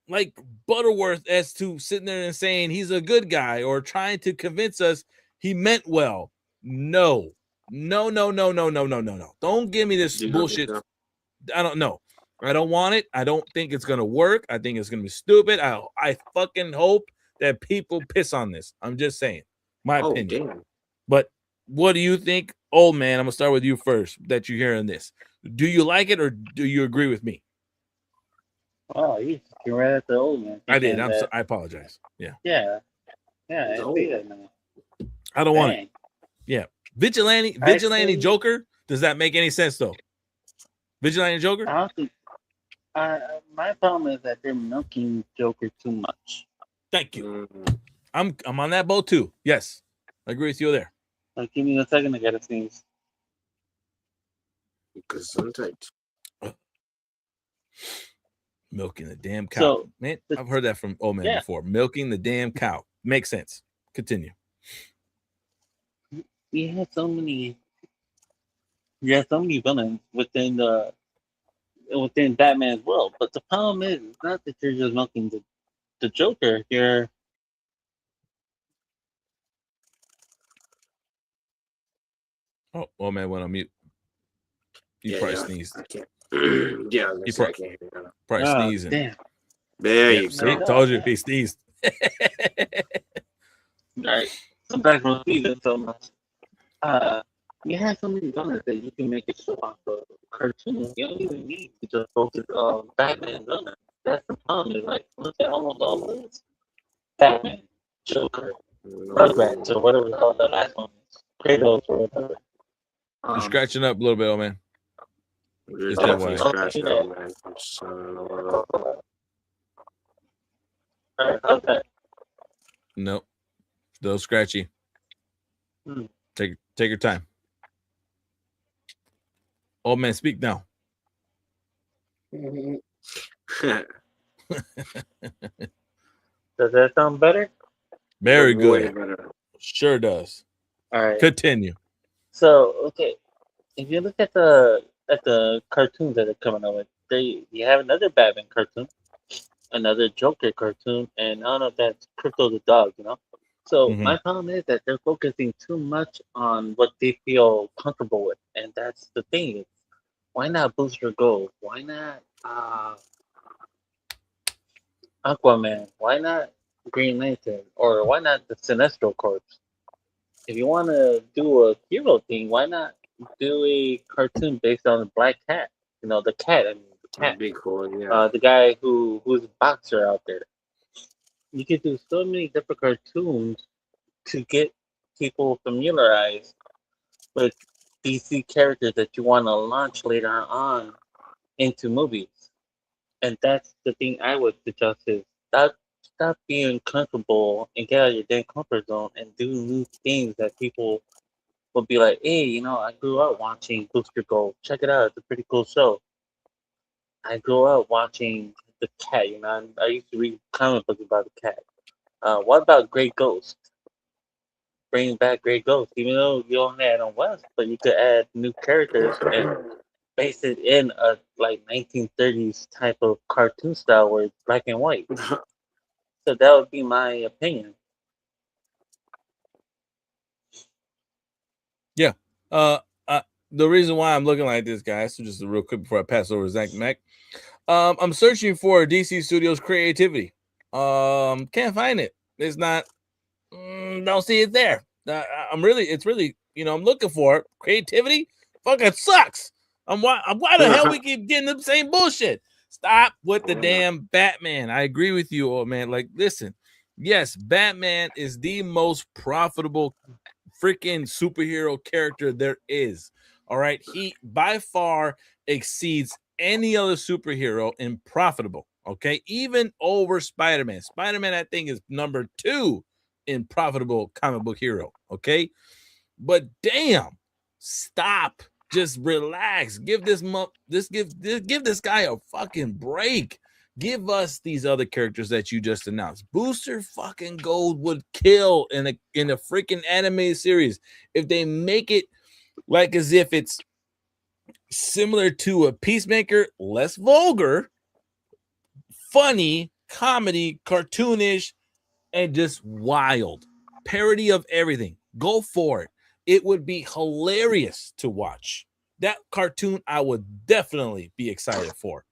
like Butterworth as to sitting there and saying he's a good guy or trying to convince us he meant well. No. Don't give me this You don't bullshit. think so? I don't know. I don't want it. I don't think it's gonna work. I think it's gonna be stupid. I fucking hope that people piss on this. I'm just saying, my opinion. Damn. But what do you think, old man? I'm gonna start with you first. That you're hearing this. Do you like it or do you agree with me? Oh, you came right at the old man. I did. thinking that- I apologize. Yeah. Yeah. Yeah, It's I old. see that now. I don't want it. Dang. Yeah. Vigilante Actually- Joker. Does that make any sense though? Vigilante Joker? I don't think. My problem is that they're milking Joker too much. Thank you. Mm. I'm on that boat too. Yes. I agree with you there. Like, give me a second, I gotta sneeze. Because sometimes. Milking the damn cow. So, Man, I've heard that from old man Yeah. before. Milking the damn cow. Makes sense. Continue. You have so many villains within Batman's world, but the problem is it's not that you're just milking the Joker. You're Oh, old man went on mute. You probably sneezed. I can't. Yeah, I was gonna You say I pro- can't hear you. Probably oh, sneezing. damn. There Yeah, you see, go. told you he sneezed. Right. Sometimes from sneezing so much. You have so many villains that you can make a show off of cartoons. You don't even need to just focus on Batman villains. That's the problem. Is like look at almost all of this. Batman, Joker, Rugrats, or whatever the hell the last one is. Kratos or whatever. You're scratching up a little bit, old man. You're Is that definitely why? scratched out, man. Okay. Nope. Still scratchy. Hmm. Take your time. Old man, speak now. Does that sound better? Very Way good. better. Sure does. All right. Continue. So, okay, if you look at the cartoons that are coming out with, you have another Batman cartoon, another Joker cartoon, and I don't know if that's Crypto the dog, you know. So Mhm. my problem is that they're focusing too much on what they feel comfortable with, and that's the thing. Why not Booster Gold? Why not Aquaman? Why not Green Lantern? Or why not the Sinestro Corps? If you want to do a hero thing, why not do a cartoon based on the Black Cat? You know, the cat. I mean, the cat. That'd be cool, yeah. The guy who's a boxer out there. You could do so many different cartoons to get people familiarized with DC characters that you want to launch later on into movies. And that's the thing I would suggest is stop being comfortable and get out of your damn comfort zone and do new things that people will be like, hey, you know, I grew up watching Booster Gold. Check it out. It's a pretty cool show. I grew up watching the cat. You know, I used to read comic books about the cat. What about Great Ghost? Bringing back Great Ghost, even though you don't add on West, but you could add new characters and base it in a like 1930s type of cartoon style where it's black and white. So that would be my opinion. Yeah. The reason why I'm looking like this, guys, so just real quick before I pass over to Zach Mack. I'm searching for DC Studios creativity. Can't find it. It's not. Don't see it there. It's really, I'm looking for it. Creativity. Fucking sucks. Why the hell we keep getting the same bullshit? Stop with the damn Batman. I agree with you, old man. Like, listen, yes, Batman is the most profitable freaking superhero character there is. All right. He by far exceeds any other superhero in profitable. Okay. Even over Spider-Man. Spider-Man, I think, is number 2 in profitable comic book hero. Okay. But damn, stop. Just relax. Give this guy a fucking break. Give us these other characters that you just announced. Booster fucking Gold would kill in a freaking animated series if they make it like as if it's similar to a Peacemaker, less vulgar, funny, comedy, cartoonish, and just wild. Parody of everything. Go for it. It would be hilarious to watch. That cartoon I would definitely be excited for.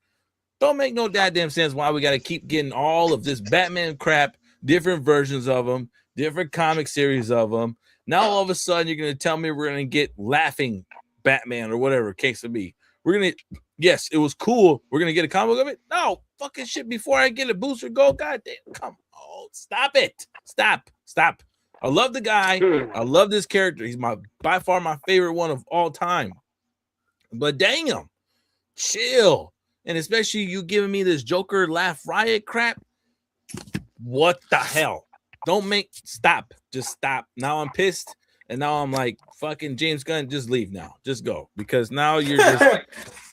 Don't make no goddamn sense why we got to keep getting all of this Batman crap, different versions of them, different comic series of them. Now all of a sudden you're going to tell me we're going to get laughing Batman or whatever case it be. We're going to, yes, it was cool. We're going to get a comic of it. No, fucking shit before I get a booster go. Goddamn, come on, stop it. Stop. I love the guy. I love this character. He's by far my favorite one of all time. But damn, chill. And especially you giving me this Joker laugh riot crap. What the hell? Stop. Just stop. Now I'm pissed. And now I'm like, fucking James Gunn, just leave now. Just go. Because now you're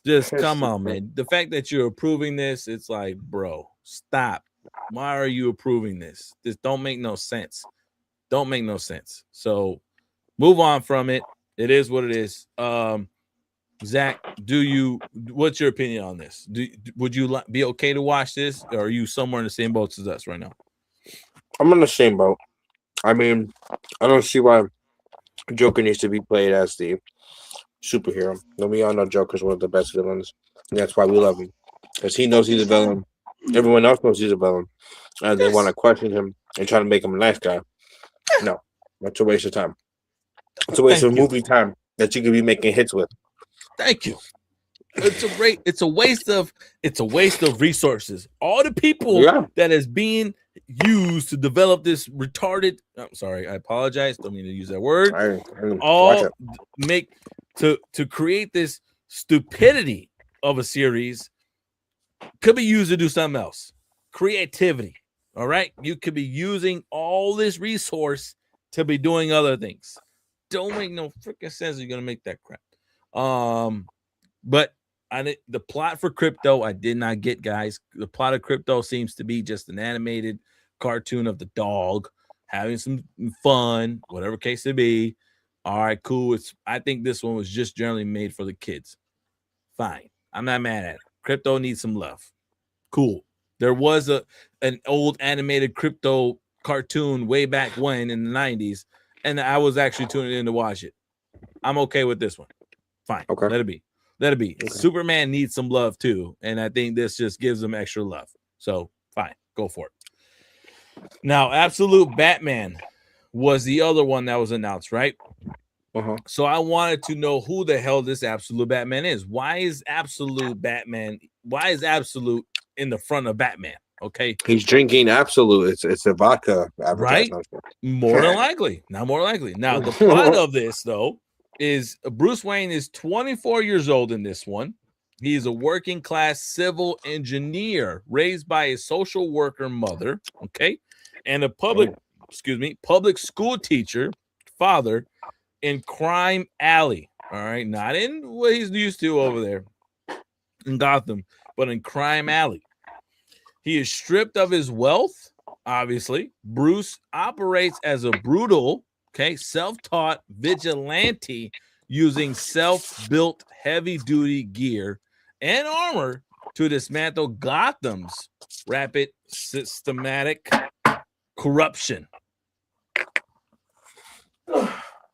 just come on, man. The fact that you're approving this, it's like, bro, stop. Why are you approving this? This don't make no sense. Don't make no sense. So move on from it. It is what it is. Zach, what's your opinion on this? Would you be okay to watch this, or are you somewhere in the same boat as us right now? I'm in the same boat. I mean, I don't see why Joker needs to be played as the superhero. And we all know Joker's one of the best villains. And that's why we love him. Because he knows he's a villain. Everyone else knows he's a villain. And they want to question him and try to make him a nice guy. No, that's a waste of time. It's a waste of movie time that you could be making hits with. Thank you. It's a waste of resources. All the people that is being used to develop this retarded. I'm sorry, I apologize. Don't mean to use that word. All make to create this stupidity of a series could be used to do something else. Creativity. All right, you could be using all this resource to be doing other things. Don't make no freaking sense. You're gonna make that crap. But the plot for Crypto, I did not get, guys. The plot of Crypto seems to be just an animated cartoon of the dog having some fun, whatever case it be. All right, cool. I think this one was just generally made for the kids. Fine. I'm not mad at it. Crypto needs some love. Cool. There was an old animated Crypto cartoon way back when in the 90s, and I was actually tuning in to watch it. I'm okay with this one. Fine. Okay. Let it be. Okay. Superman needs some love too, and I think this just gives him extra love. So fine, go for it. Now, Absolute Batman was the other one that was announced, right? So I wanted to know who the hell this Absolute Batman is. Why is Absolute in the front of Batman? Okay, he's drinking Absolute. It's a vodka, right? More than likely. Now, the plot of this though is Bruce Wayne is 24 years old in this one. He is a working class civil engineer raised by a social worker mother, okay, and a public school teacher father in Crime Alley. All right, not in what he's used to over there in Gotham, but in Crime Alley. He is stripped of his wealth, obviously. Bruce operates as a brutal, self-taught vigilante using self-built heavy-duty gear and armor to dismantle Gotham's rapid systematic corruption.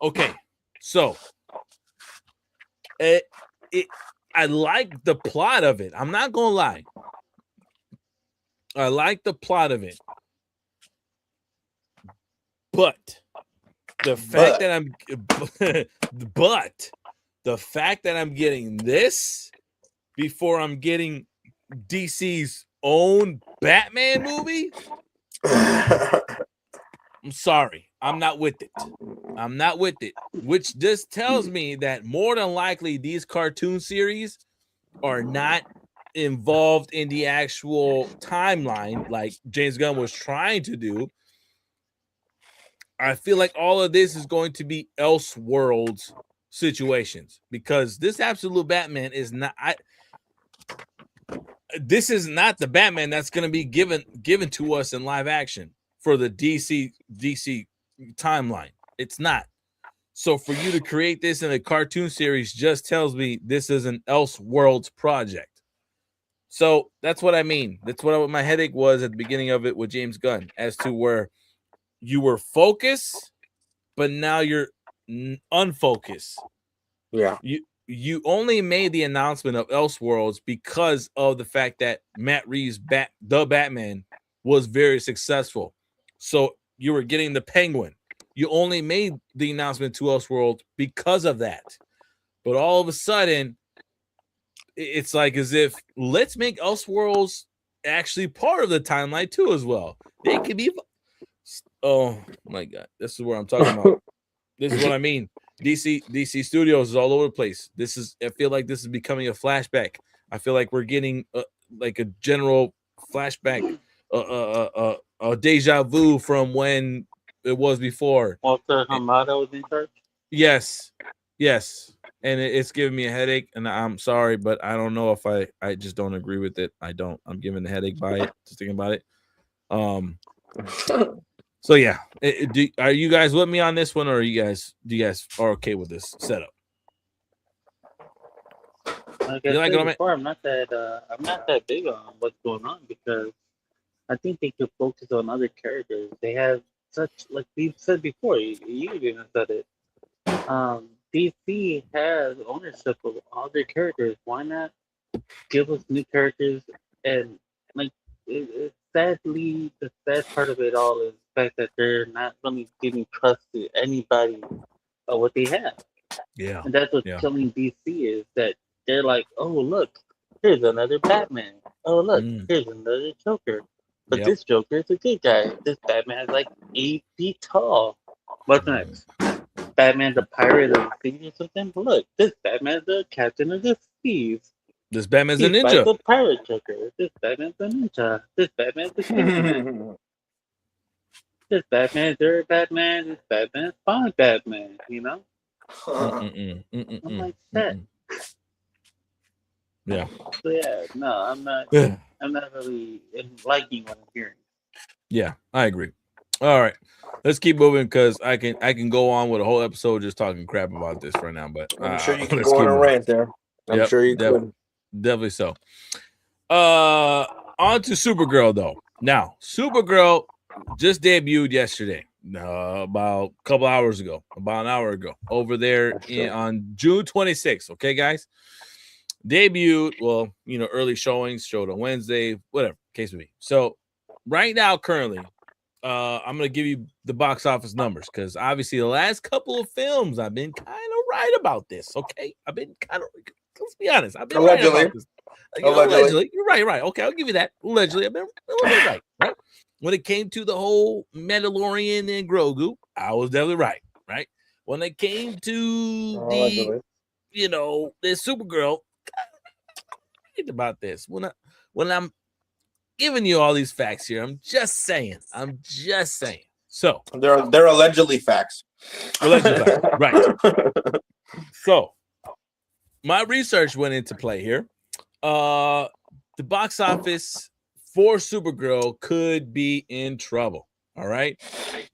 Okay, so I like the plot of it. I'm not gonna lie. I like the plot of it, but the fact that I'm getting this before I'm getting DC's own Batman movie, I'm sorry. I'm not with it. Which just tells me that more than likely these cartoon series are not involved in the actual timeline like James Gunn was trying to do. I feel like all of this is going to be Elseworlds situations because this Absolute Batman is not. This is not the Batman that's going to be given to us in live action for the DC timeline. It's not. So for you to create this in a cartoon series just tells me this is an Elseworlds project. So that's what I mean. That's what my headache was at the beginning of it with James Gunn, as to where you were focused, but now you're unfocused. Yeah. You only made the announcement of Elseworlds because of the fact that Matt Reeves' the Batman was very successful. So you were getting the Penguin. You only made the announcement to Elseworlds because of that. But all of a sudden, it's like as if let's make Elseworlds actually part of the timeline too as well. They could be. Oh my God, this is where I'm talking about. This is what I mean. DC Studios is all over the place. I feel like this is becoming a flashback. I feel like we're getting like a general flashback, a deja vu from when it was before. Walter Hamada was in charge. Yes, and it's giving me a headache. And I'm sorry, but I don't know if I just don't agree with it. I'm giving a headache by it. Just thinking about it. So yeah, are you guys with me on this one, or do you guys are okay with this setup? Like I said before, I'm not that big on what's going on because I think they could focus on other characters. They have such, like we've said before, you even said it. DC has ownership of all their characters. Why not give us new characters? And like, sadly, the sad part of it all is the fact that they're not really giving trust to anybody of what they have. Yeah, and that's what's killing DC is that they're like, oh look, here's another Batman. Oh look, here's another Joker. But this Joker is a good guy. This Batman is like 8 feet tall. What's next? Batman the Pirate of the Sea or something? Look, this Batman's the Captain of the Seas. This Batman's a ninja. Like the Pirate Joker. This Batman's a ninja. This Batman's a Kingman. This Batman's their Batman. This Batman's fine Batman, you know? I'm like that. Yeah. So yeah, no, I'm not really liking what I'm hearing. Yeah, I agree. All right, let's keep moving because I can go on with a whole episode just talking crap about this right now. But I'm sure you can go on a rant there. I'm sure you could. Definitely so. On to Supergirl though. Now, Supergirl just debuted yesterday, about a couple hours ago, about an hour ago, over there on June 26th. Okay, guys. Debuted, well, early showings, showed on Wednesday, whatever, case may be. So right now, currently, I'm going to give you the box office numbers because obviously the last couple of films, I've been kind of right about this, okay? I've been kind of, let's be honest, I've been right about this. Allegedly. You're right. Okay, I'll give you that. Allegedly, I've been a little bit right? When it came to the whole Mandalorian and Grogu, I was definitely right? When it came to the Supergirl, think about this. When I'm giving you all these facts here, I'm just saying. So they're allegedly facts. Right. So my research went into play here. The box office for Supergirl could be in trouble. All right.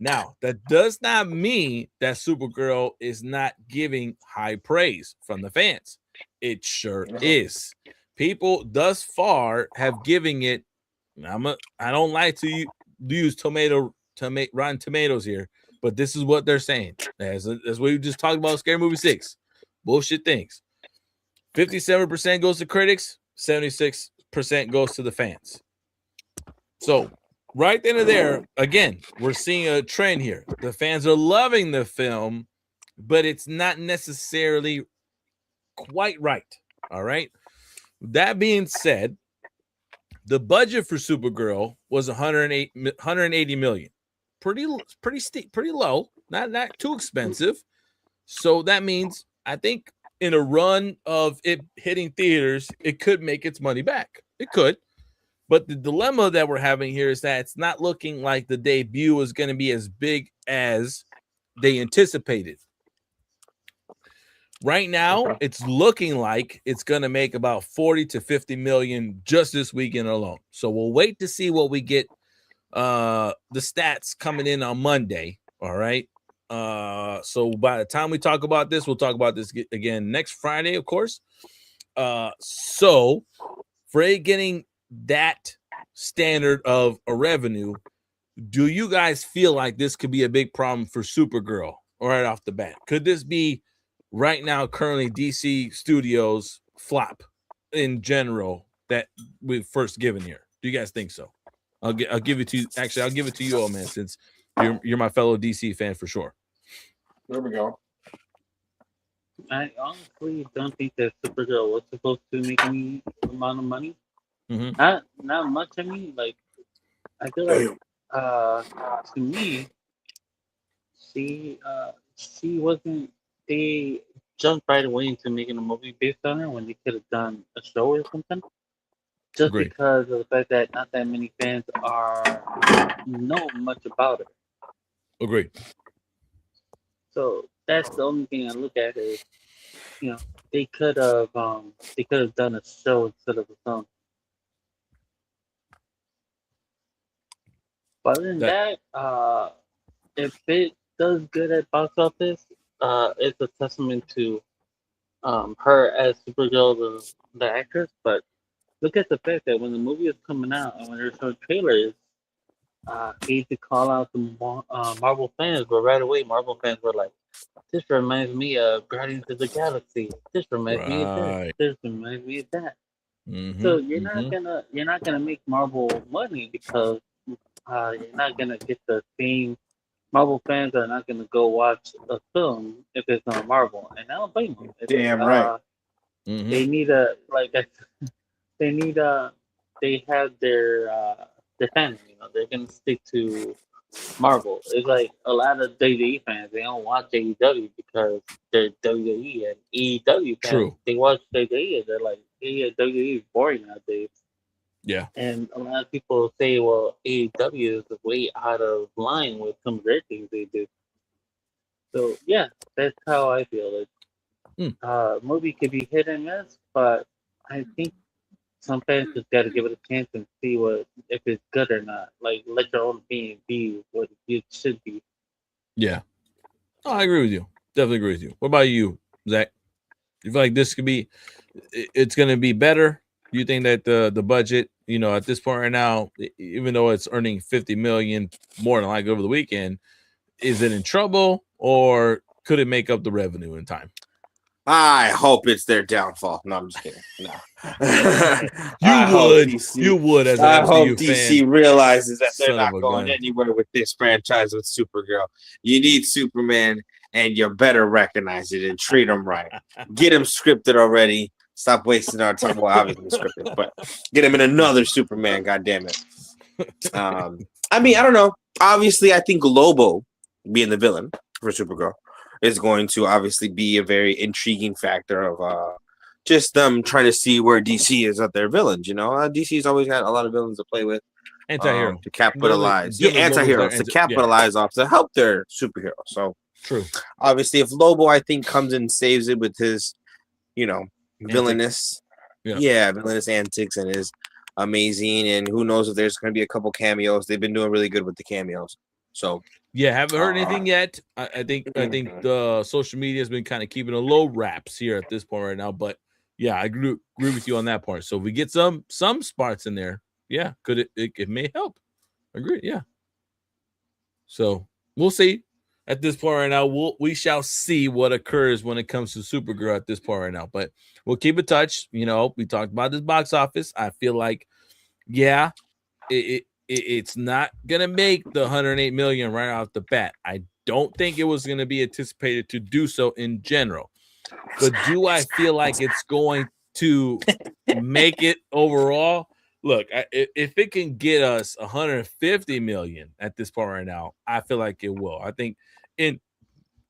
Now, that does not mean that Supergirl is not giving high praise from the fans. It sure is. People thus far have given it. I don't like to use Rotten Tomatoes here, but this is what they're saying. As we just talked about Scary Movie 6. Bullshit things. 57% goes to critics, 76% goes to the fans. So right then and there, again, we're seeing a trend here. The fans are loving the film, but it's not necessarily quite right. All right. That being said, the budget for Supergirl was 180 million. Pretty steep, pretty low, not too expensive. So that means I think in a run of it hitting theaters, it could make its money back. It could. But the dilemma that we're having here is that it's not looking like the debut is going to be as big as they anticipated. Right now, it's looking like it's going to make about 40 to 50 million just this weekend alone. So we'll wait to see what we get. The stats coming in on Monday. All right. So by the time we talk about this, we'll talk about this again next Friday, of course. So for it getting that standard of a revenue, do you guys feel like this could be a big problem for Supergirl right off the bat? Could this be right now currently DC Studios flop in general that we've first given here? Do you guys think so? I'll give it to you. Actually, I'll give it to you all, man, since you're my fellow DC fan for sure. There we go. I honestly don't think that Supergirl was supposed to make any amount of money. Mhm. Not much. I mean, like I feel like to me, she wasn't. They jumped right away into making a movie based on her when they could have done a show or something. Just Agree. because of the fact that not that many fans know much about her. Agreed. So that's the only thing I look at is, they could have done a show instead of a film. But other than that, if it does good at box office, it's a testament to her as Supergirl, the actress. But look at the fact that when the movie was coming out and when they were showing trailers, hate to call out the Marvel fans, but right away Marvel fans were like, "This reminds me of Guardians of the Galaxy. This reminds me of this. Right. This reminds me of that." Mhm, So you're mhm. not gonna make Marvel money because you're not gonna get the same. Marvel fans are not gonna go watch a film if it's not Marvel, and I don't blame them. Damn right. They Mhm. need they need they have their fans. They're gonna stick to Marvel. It's like a lot of WWE fans. They don't watch AEW because they're WWE, and AEW fans True. they watch WWE. And they're like, WWE is boring nowadays. Yeah. And a lot of people say, well, AEW is way out of line with some of their things they do. So yeah, that's how I feel. Movie could be hit and miss, but I think some fans just got to give it a chance and see if it's good or not. Like let your own opinion be what it should be. Yeah. Oh, I agree with you. Definitely agree with you. What about you, Zach? You feel like this could be? It's going to be better. Do you think that the budget, at this point right now, even though it's earning 50 million more than like over the weekend, is it in trouble or could it make up the revenue in time? I hope it's their downfall. No, I'm just kidding. No. You would as an I hope MCU DC fan. realizes that they're Son of not a going gun. anywhere with this franchise with Supergirl. You need Superman, and you better recognize it and treat him right. Get him scripted already. Stop wasting our time. Well, obviously scripted, but get him in another Superman. God damn it. I mean, I don't know. Obviously, I think Lobo being the villain for Supergirl is going to obviously be a very intriguing factor of just them trying to see where DC is at their villains. DC's always had a lot of villains to play with, Anti-hero. to capitalize. Literally Anti-heroes Lobo's to capitalize off to help their superheroes. So true. obviously, if Lobo, I think, comes in and saves it with his, villainous, villainous antics and his amazing. And who knows if there's going to be a couple cameos. They've been doing really good with the cameos. So yeah, haven't heard anything yet. I think the social media has been kind of keeping a low wraps here at this point right now. But yeah, I agree with you on that part. So if we get some spots in there, yeah, could it may help. Agree, yeah. So we'll see. At this point right now, we shall see what occurs when it comes to Supergirl at this point right now. But we'll keep in touch. We talked about this box office. I feel like, yeah, it's not gonna make the 108 million right off the bat. I don't think it was gonna be anticipated to do so in general. But do I feel like it's going to make it overall? Look, if it can get us 150 million at this point right now, I feel like it will. I think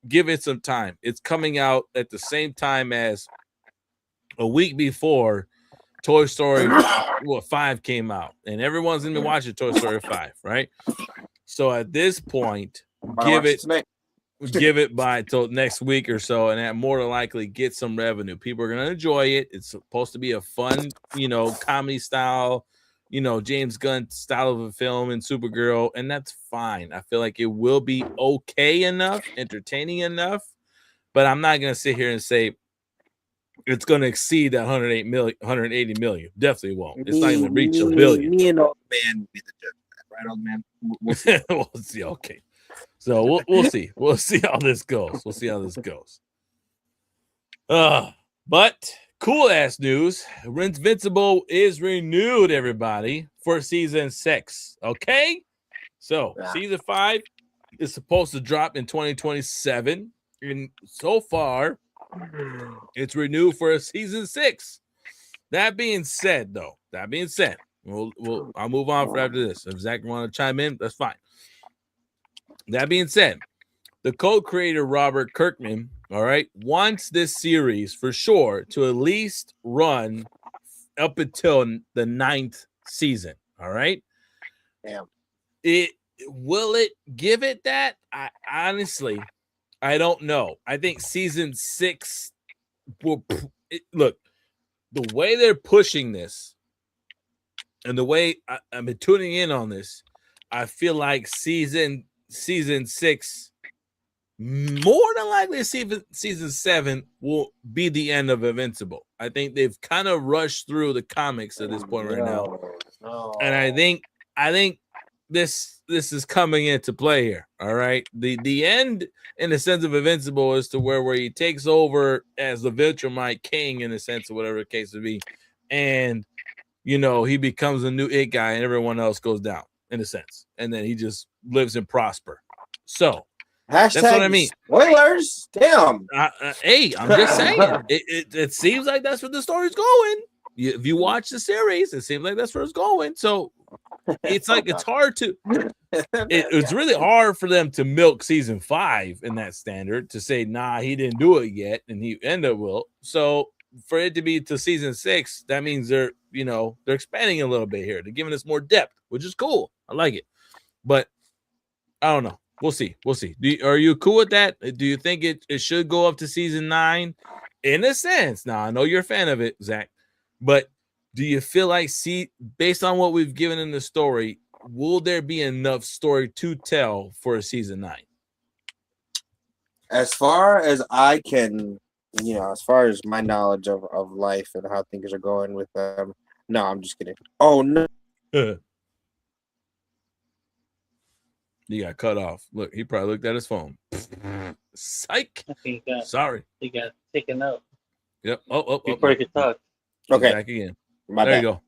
give it some time. It's coming out at the same time as a week before Toy Story 5 came out, and everyone's gonna be watching Toy Story 5, right? So at this point, give it by till next week or so, and that more than likely get some revenue. People are gonna enjoy it. It's supposed to be a fun, comedy style, James Gunn style of a film and Supergirl, and that's fine. I feel like it will be okay enough, entertaining enough, but I'm not gonna sit here and say it's going to exceed that 180 million. Definitely won't. It's not going to reach a billion. Me and old man will be the judge of that, right, old man? We'll see. We'll see. Okay. So we'll see. We'll see how this goes. We'll see how this goes. But cool ass news. Invincible is renewed, everybody, for season 6. Okay. So season 5 is supposed to drop in 2027. And so far, it's renewed for a season 6. That being said, though, I'll move on for after this. If Zach want to chime in, that's fine. That being said, the co-creator Robert Kirkman, all right, wants this series for sure to at least run up until the 9th season. All right. Damn. Will it give it that? I honestly don't know. I think season 6 will look the way they're pushing this and the way I've been tuning in on this. I feel like season 6, more than likely season 7 will be the end of Invincible. I think they've kind of rushed through the comics at this point right now. No. And I think this is coming into play here. All right. The end in the sense of Invincible is to where he takes over as the Viltrumite king in the sense of whatever the case would be. And he becomes a new it guy and everyone else goes down in a sense. And then he just lives and prosper. So that's what I mean. Spoilers. Damn. Hey, I'm just saying. It seems like that's where the story's going. If you watch the series, it seems like that's where it's going. So it's like it's hard to. It's really hard for them to milk season 5 in that standard to say, nah, he didn't do it yet, and he ended up will. So for it to be to season 6, that means they're expanding a little bit here. They're giving us more depth, which is cool. I like it, but I don't know. We'll see. Are you cool with that? Do you think it should go up to season 9? In a sense. Now, I know you're a fan of it, Zach, but do you feel like, based on what we've given in the story, will there be enough story to tell for a season 9? As far as I can, as far as my knowledge of life and how things are going with them, no, I'm just kidding. Oh, no. He got cut off. Look, he probably looked at his phone. Psych. Sorry. He got taken out. Yep. Oh. Before he could talk. Okay. Back again. My there bad. You go.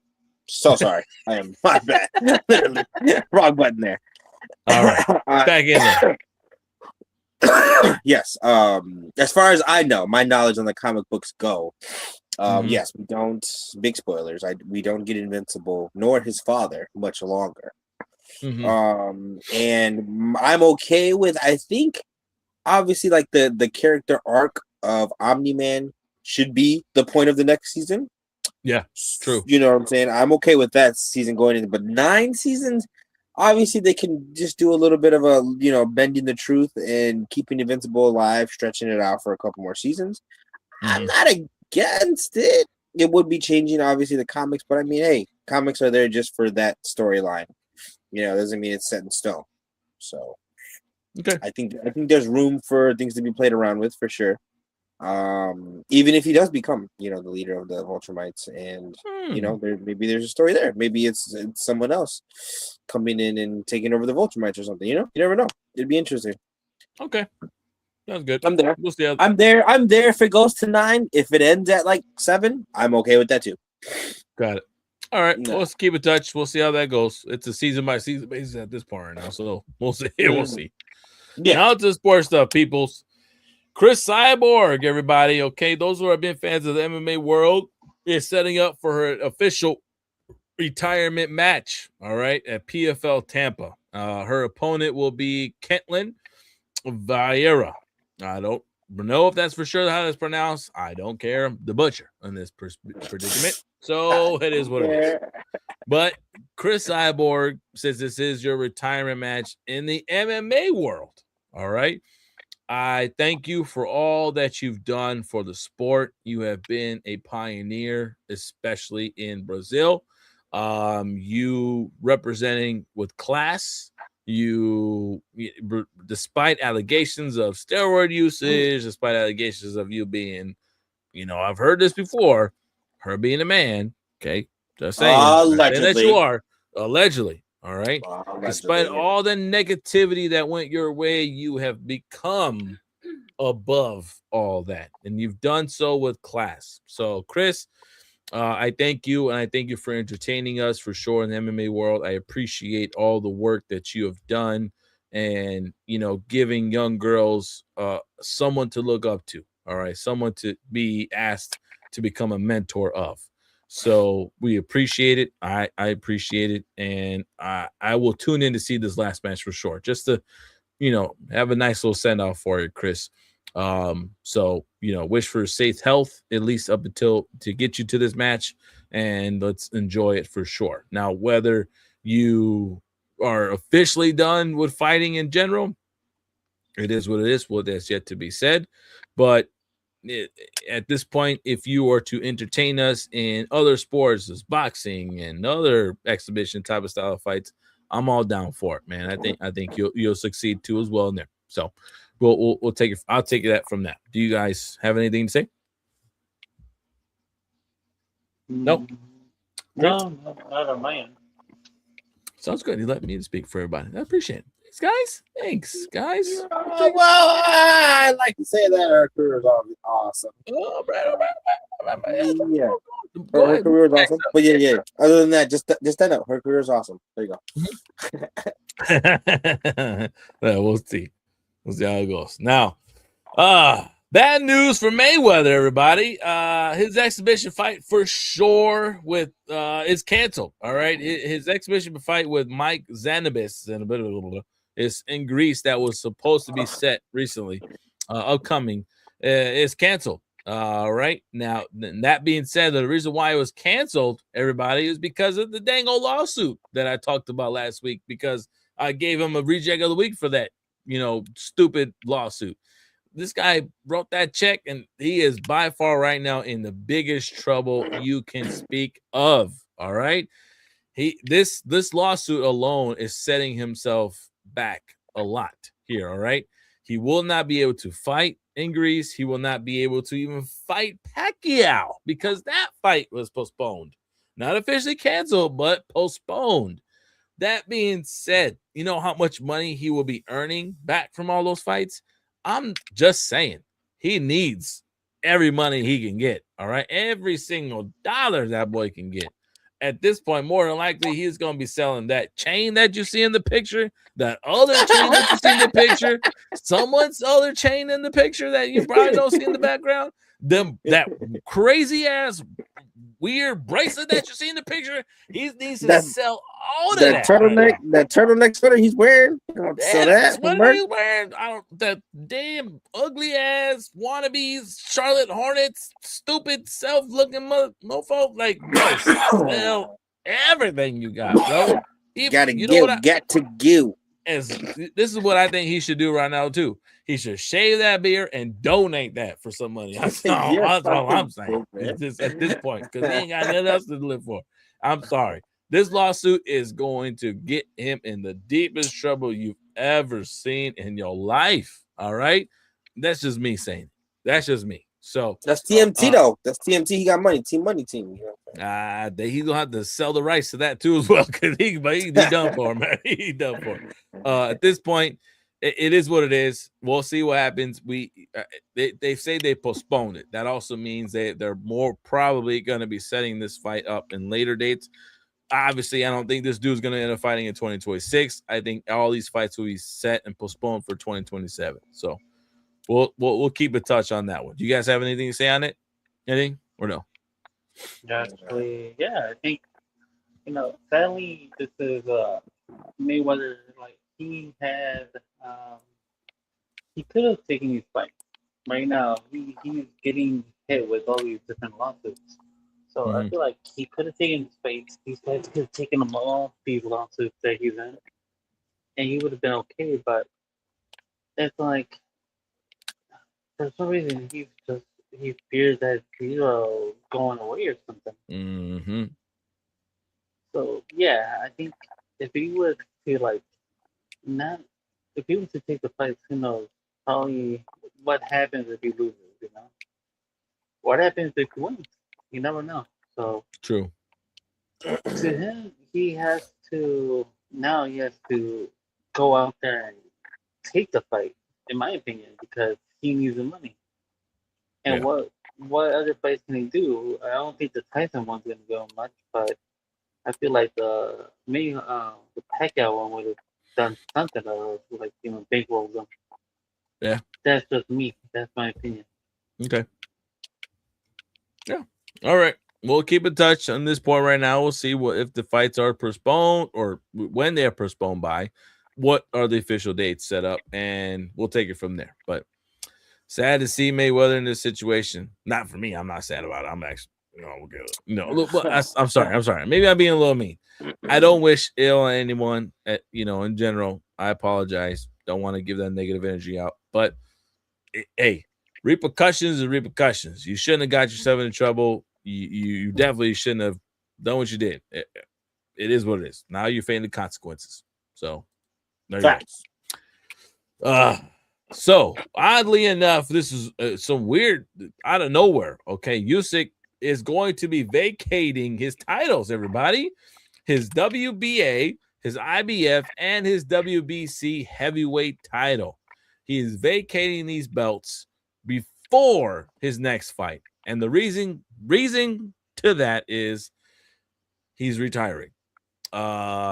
So sorry. I am my bad. Literally. Wrong button there. All right. Back in there. Yes. As far as I know, my knowledge on the comic books go. Yes, we don't. Big spoilers. We don't get Invincible nor his father much longer. And I'm okay with. I think, obviously, like the character arc of Omni-Man should be the point of the next season. Yeah, true. You know what I'm saying? I'm okay with that season going in, but 9 seasons. Obviously, they can just do a little bit of a bending the truth and keeping Invincible alive, stretching it out for a couple more seasons. I'm not against it. It would be changing, obviously, the comics, but I mean, hey, comics are there just for that storyline. Doesn't mean it's set in stone. So, okay, I think there's room for things to be played around with for sure. Even if he does become, the leader of the Viltrumites, and maybe there's a story there. Maybe it's someone else coming in and taking over the Viltrumites or something. You never know. It'd be interesting. Okay, sounds good. I'm there. We'll see how... I'm there if it goes to 9. If it ends at like 7, I'm okay with that too. Got it. All right, well, let's keep in touch. We'll see how that goes. It's a season by season basis at this point right now, so we'll see. We'll see. Yeah. Now to sports stuff, peoples. Chris Cyborg, everybody. Okay, those who have been fans of the MMA world is setting up for her official retirement match. All right, at PFL Tampa. Her opponent will be Kentlin Vieira. I don't know if that's for sure how that's pronounced. I don't care. The butcher in this predicament. So it is what it is. But Chris Cyborg says this is your retirement match in the MMA world. All right. I thank you for all that you've done for the sport. You have been a pioneer, especially in Brazil. You representing with class. You, despite allegations of steroid usage, despite allegations of you being, I've heard this before. Her being a man, okay, just saying. Saying that you are allegedly. All right. Despite all the negativity that went your way, you have become above all that, and you've done so with class. So, Chris, I thank you, and I thank you for entertaining us for sure in the MMA world. I appreciate all the work that you have done, and giving young girls someone to look up to. All right, someone to be asked to become a mentor of. So we appreciate it. I appreciate it, and I will tune in to see this last match for sure, just to have a nice little send off for you, Chris. So wish for safe health at least up until to get you to this match, and let's enjoy it for sure. Now, whether you are officially done with fighting in general, it is what it is. Well, that's yet to be said, but at this point, if you are to entertain us in other sports as boxing and other exhibition type of style of fights, I'm all down for it, man. I think you'll succeed too as well in there. So we'll take it. I'll take that from that. Do you guys have anything to say? Nope. No, not on my end. Sounds good. You let me speak for everybody. I appreciate it. Thanks, guys. Well, I like to say that her career is awesome. All right. Yeah, her career is awesome. But yeah. Other than that, just stand up. Her career is awesome. There you go. We'll see. We'll see how it goes. Now, bad news for Mayweather, everybody. His exhibition fight for sure is canceled. All right, his exhibition fight with Mike Zanabis is in Greece that was supposed to be set recently, upcoming, is canceled. All right. Now, that being said, the reason why it was canceled, everybody, is because of the dang old lawsuit that I talked about last week, because I gave him a reject of the week for that, stupid lawsuit. This guy wrote that check, and he is by far right now in the biggest trouble you can speak of. All right. This lawsuit alone is setting himself back a lot here. All right. He will not be able to fight in Greece. He will not be able to even fight Pacquiao because that fight was postponed. Not officially canceled, but postponed. That being said, you know how much money he will be earning back from all those fights? I'm just saying, he needs every money he can get. All right. Every single dollar that boy can get. At this point, more than likely, he's going to be selling that chain that you see in the picture, that other chain that you see in the picture, someone's other chain in the picture that you probably don't see in the background, that crazy ass weird bracelet that you see in the picture. He needs to sell all of that. That turtleneck sweater he's wearing. That sweater he's wearing. That damn ugly ass wannabes, Charlotte Hornets, stupid self-looking mofo. Like, bro, sell everything you got, bro. Got to give. This is what I think he should do right now too. He should shave that beard and donate that for some money. That's all I'm saying. At this point, because he ain't got nothing else to live for. I'm sorry. This lawsuit is going to get him in the deepest trouble you've ever seen in your life. All right, that's just me saying it. That's just me. So that's TMT though. That's TMT. He got money. Team. You know? He's gonna have to sell the rights to that too as well, because he done for him, man. He done for him. At this point, it is what it is. We'll see what happens. They say they postponed it. That also means they're more probably going to be setting this fight up in later dates. Obviously, I don't think this dude's going to end up fighting in 2026. I think all these fights will be set and postponed for 2027. So we'll keep in touch on that one. Do you guys have anything to say on it? Anything or no? Actually, yeah, I think sadly, this is Mayweather. Like he could have taken these fights. Right now, he's getting hit with all these different lawsuits. So I feel like he could have taken his fights. These guys could have taken them all, these lawsuits that he's in, and he would have been okay. But it's like, for some reason, he fears that he's going away or something. Mm-hmm. So yeah, I think if he was to if he was to take the fights, who knows? Probably what happens if he loses, what happens if he wins? You never know. So True. to him, he has to go out there and take the fight, in my opinion, because he needs the money. And Yeah. what other fights can he do? I don't think the Tyson one's gonna go much, but I feel like the Pacquiao one would have done something like bankroll them. Yeah. That's just me. That's my opinion. Okay. Yeah. All right. We'll keep in touch on this point right now. We'll see what if the fights are postponed or when they are postponed by. What are the official dates set up, and we'll take it from there. But sad to see Mayweather in this situation. Not for me. I'm not sad about it. I'm actually, we'll get it. No, look, I'm sorry. I'm sorry. Maybe I'm being a little mean. I don't wish ill on anyone. In general, I apologize. Don't want to give that negative energy out. But hey, repercussions are repercussions. You shouldn't have got yourself into trouble. You definitely shouldn't have done what you did. It is what it is. Now you're facing the consequences. So there you go. So oddly enough, this is some weird out of nowhere. Okay, Usyk is going to be vacating his titles. Everybody, his WBA, his IBF, and his WBC heavyweight title. He is vacating these belts before his next fight, and the reason to that is he's retiring.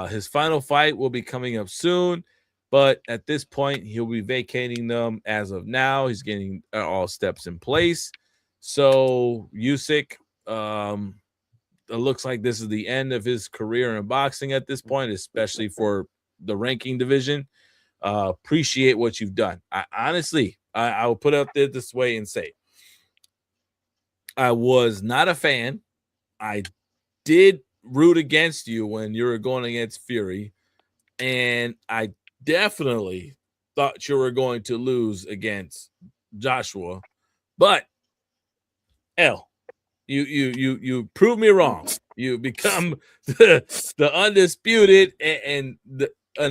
His final fight will be coming up soon. But at this point, he'll be vacating them as of now. He's getting all steps in place. So Usyk, it looks like this is the end of his career in boxing at this point, especially for the ranking division. Appreciate what you've done. I will put it up there this way and say, I was not a fan. I did root against you when you were going against Fury, and I definitely thought you were going to lose against Joshua, but you prove me wrong. You become the undisputed and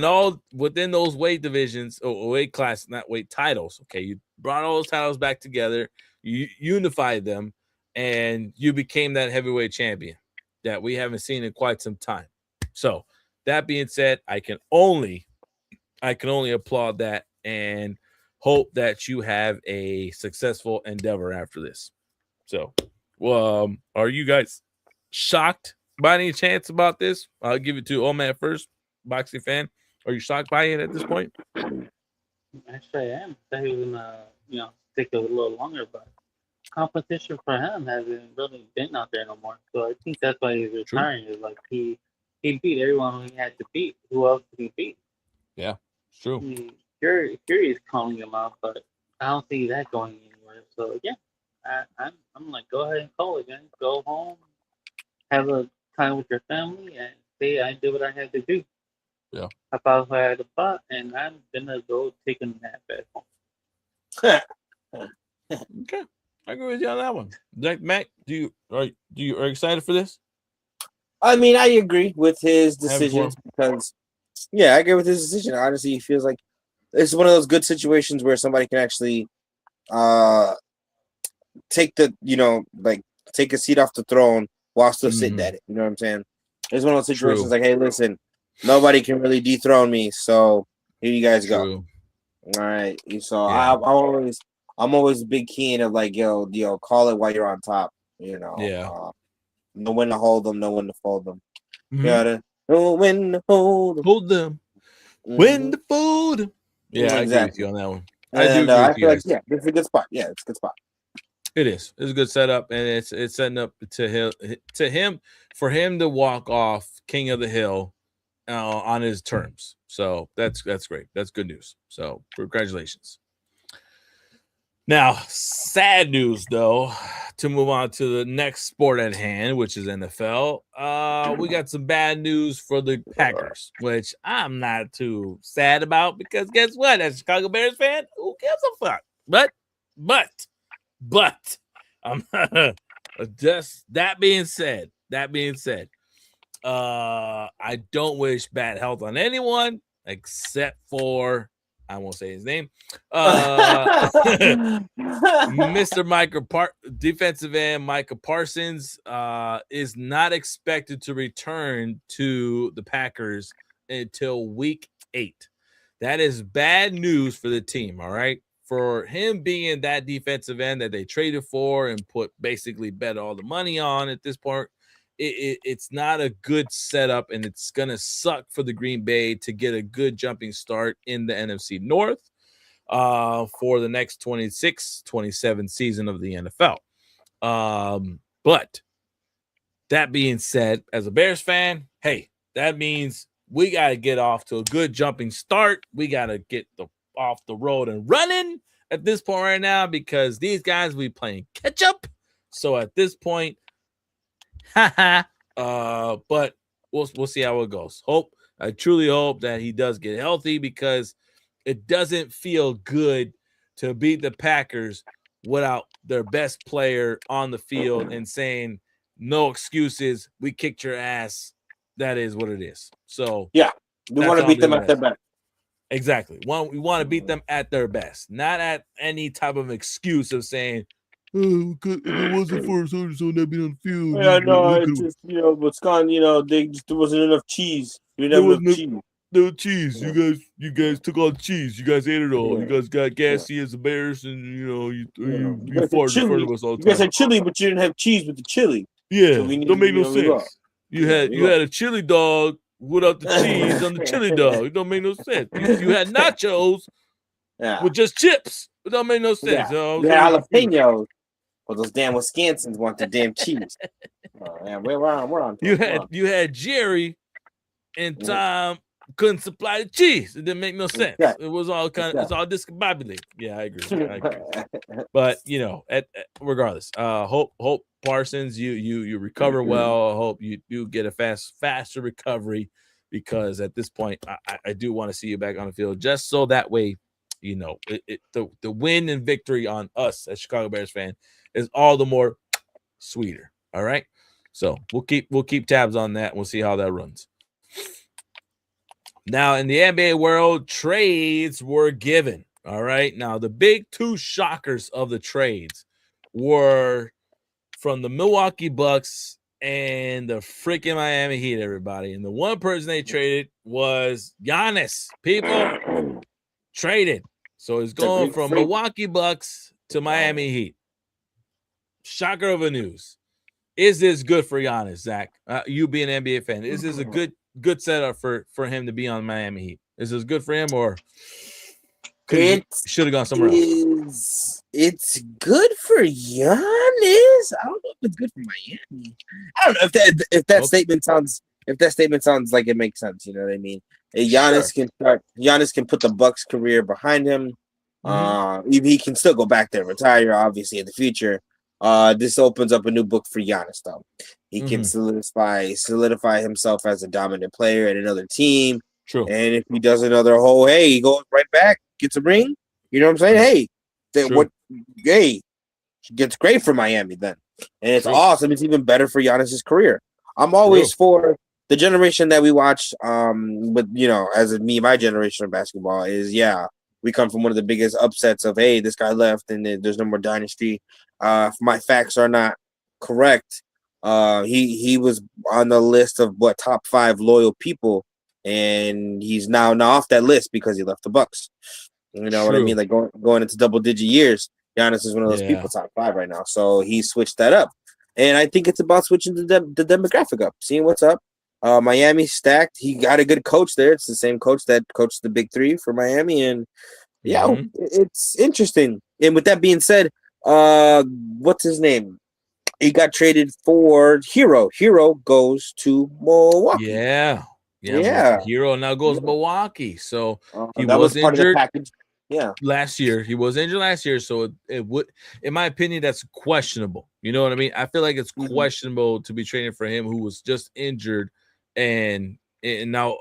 all within those weight divisions or weight classes, not weight titles. Okay, you brought all those titles back together, you unified them, and you became that heavyweight champion that we haven't seen in quite some time. So that being said, I can only applaud that and hope that you have a successful endeavor after this. So, are you guys shocked by any chance about this? I'll give it to Oman first, boxing fan. Are you shocked by it at this point? Actually, I am. I thought he was gonna, stick a little longer, but competition for him hasn't really been out there no more. So I think that's why he's retiring. Is like he beat everyone who he had to beat. Who else did he beat? Yeah, it's true. I mean, Fury is calling him out, but I don't see that going anywhere. So yeah, I'm like, go ahead and call it, man. Go home, have a time with your family, and say I did what I had to do. Yeah. I fought who I had to fight, and I'm gonna go take a nap at home. Okay, I agree with you on that one. Mac, are you excited for this? I mean, I agree with his decision because, I agree with his decision. Honestly, he feels like it's one of those good situations where somebody can actually take take a seat off the throne while still sitting at it. You know what I'm saying? It's one of those situations like, hey, listen, nobody can really dethrone me, so here you guys go. All right. So yeah. I'm always big keen of like, yo, call it while you're on top. Know when to hold them, know when to fold them. Mm-hmm. Gotta know when to hold them. Mm-hmm. When to fold them. Yeah, exactly. I agree with you on that one. I feel like it's a good spot. Yeah, it's a good spot. It is. It's a good setup, and it's setting up to him for him to walk off King of the Hill on his terms. So that's great. That's good news. So congratulations. Now, sad news though, to move on to the next sport at hand, which is NFL. We got some bad news for the Packers, which I'm not too sad about because guess what? As a Chicago Bears fan, who gives a fuck? But just that being said, I don't wish bad health on anyone except for I won't say his name. Mr. Defensive end Micah Parsons is not expected to return to the Packers until week 8. That is bad news for the team, all right? For him being that defensive end that they traded for and basically bet all the money on at this point, it's not a good setup, and it's going to suck for the Green Bay to get a good jumping start in the NFC North for the next 26-27 season of the NFL. But that being said, as a Bears fan, hey, that means we got to get off to a good jumping start. We got to get off the road and running at this point right now, because these guys will be playing catch up. So at this point, but we'll see how it goes. I truly hope that he does get healthy, because it doesn't feel good to beat the Packers without their best player on the field and saying, no excuses, we kicked your ass. That is what it is. So yeah, we want to beat them at their best. Exactly. We want to beat them at their best, not at any type of excuse of saying, oh, if it wasn't for so not being on the field. Yeah, no, it's just, Wisconsin, there wasn't enough cheese. We didn't have enough cheese. No cheese. Yeah. You guys took all the cheese. You guys ate it all. Yeah. You guys got gassy as the Bears, and you farted in front of us all the time. You guys had chili, but you didn't have cheese with the chili. Yeah, so don't make no sense. You had a chili dog without the cheese on the chili dog. It don't make no sense. You had nachos with just chips. It don't make no sense. Yeah, jalapenos. Well, those damn Wisconsins want the damn cheese. We're on. You had Jerry and Tom couldn't supply the cheese. It didn't make no sense. It was all it's all discombobulated. Yeah, I agree. But regardless, hope Parsons, you recover well. I hope you get a faster recovery, because at this point, I do want to see you back on the field, just so that way, the win and victory on us as Chicago Bears fan is all the more sweeter. All right, so we'll keep tabs on that. And we'll see how that runs. Now, in the NBA world, trades were given. All right, now the big two shockers of the trades were from the Milwaukee Bucks and the freaking Miami Heat, everybody. And the one person they traded was Giannis. People traded. So he's going from Milwaukee Bucks to Miami Heat. Shocker of a news. Is this good for Giannis, Zach? You being an NBA fan, is this a good setup for him to be on Miami Heat? Is this good for him, or should have gone somewhere else? It's good for Giannis. I don't know if it's good for Miami. I don't know if that statement sounds like it makes sense. You know what I mean? Giannis can put the Bucks career behind him. He can still go back there, retire, obviously, in the future. This opens up a new book for Giannis, though. He can solidify himself as a dominant player at another team. True. And if he does another he goes right back, gets a ring. You know what I'm saying? Hey, gets great for Miami then. And it's awesome. It's even better for Giannis's career. I'm always for the generation that we watch, as my generation of basketball is, we come from one of the biggest upsets of, hey, this guy left and there's no more dynasty. If my facts are not correct, he was on the list of top 5 loyal people, and he's now off that list because he left the Bucks. You know what I mean? Like going into double-digit years, Giannis is one of those people top 5 right now. So he switched that up, and I think it's about switching the demographic up, seeing what's up. Miami's stacked. He got a good coach there. It's the same coach that coached the Big Three for Miami, and it's interesting. And with that being said, what's his name? He got traded for Hero. Hero goes to Milwaukee. Yeah. Hero now goes to Milwaukee. So he was injured last year. He was injured last year. So it would, in my opinion, that's questionable. You know what I mean? I feel like it's questionable to be trading for him, who was just injured and now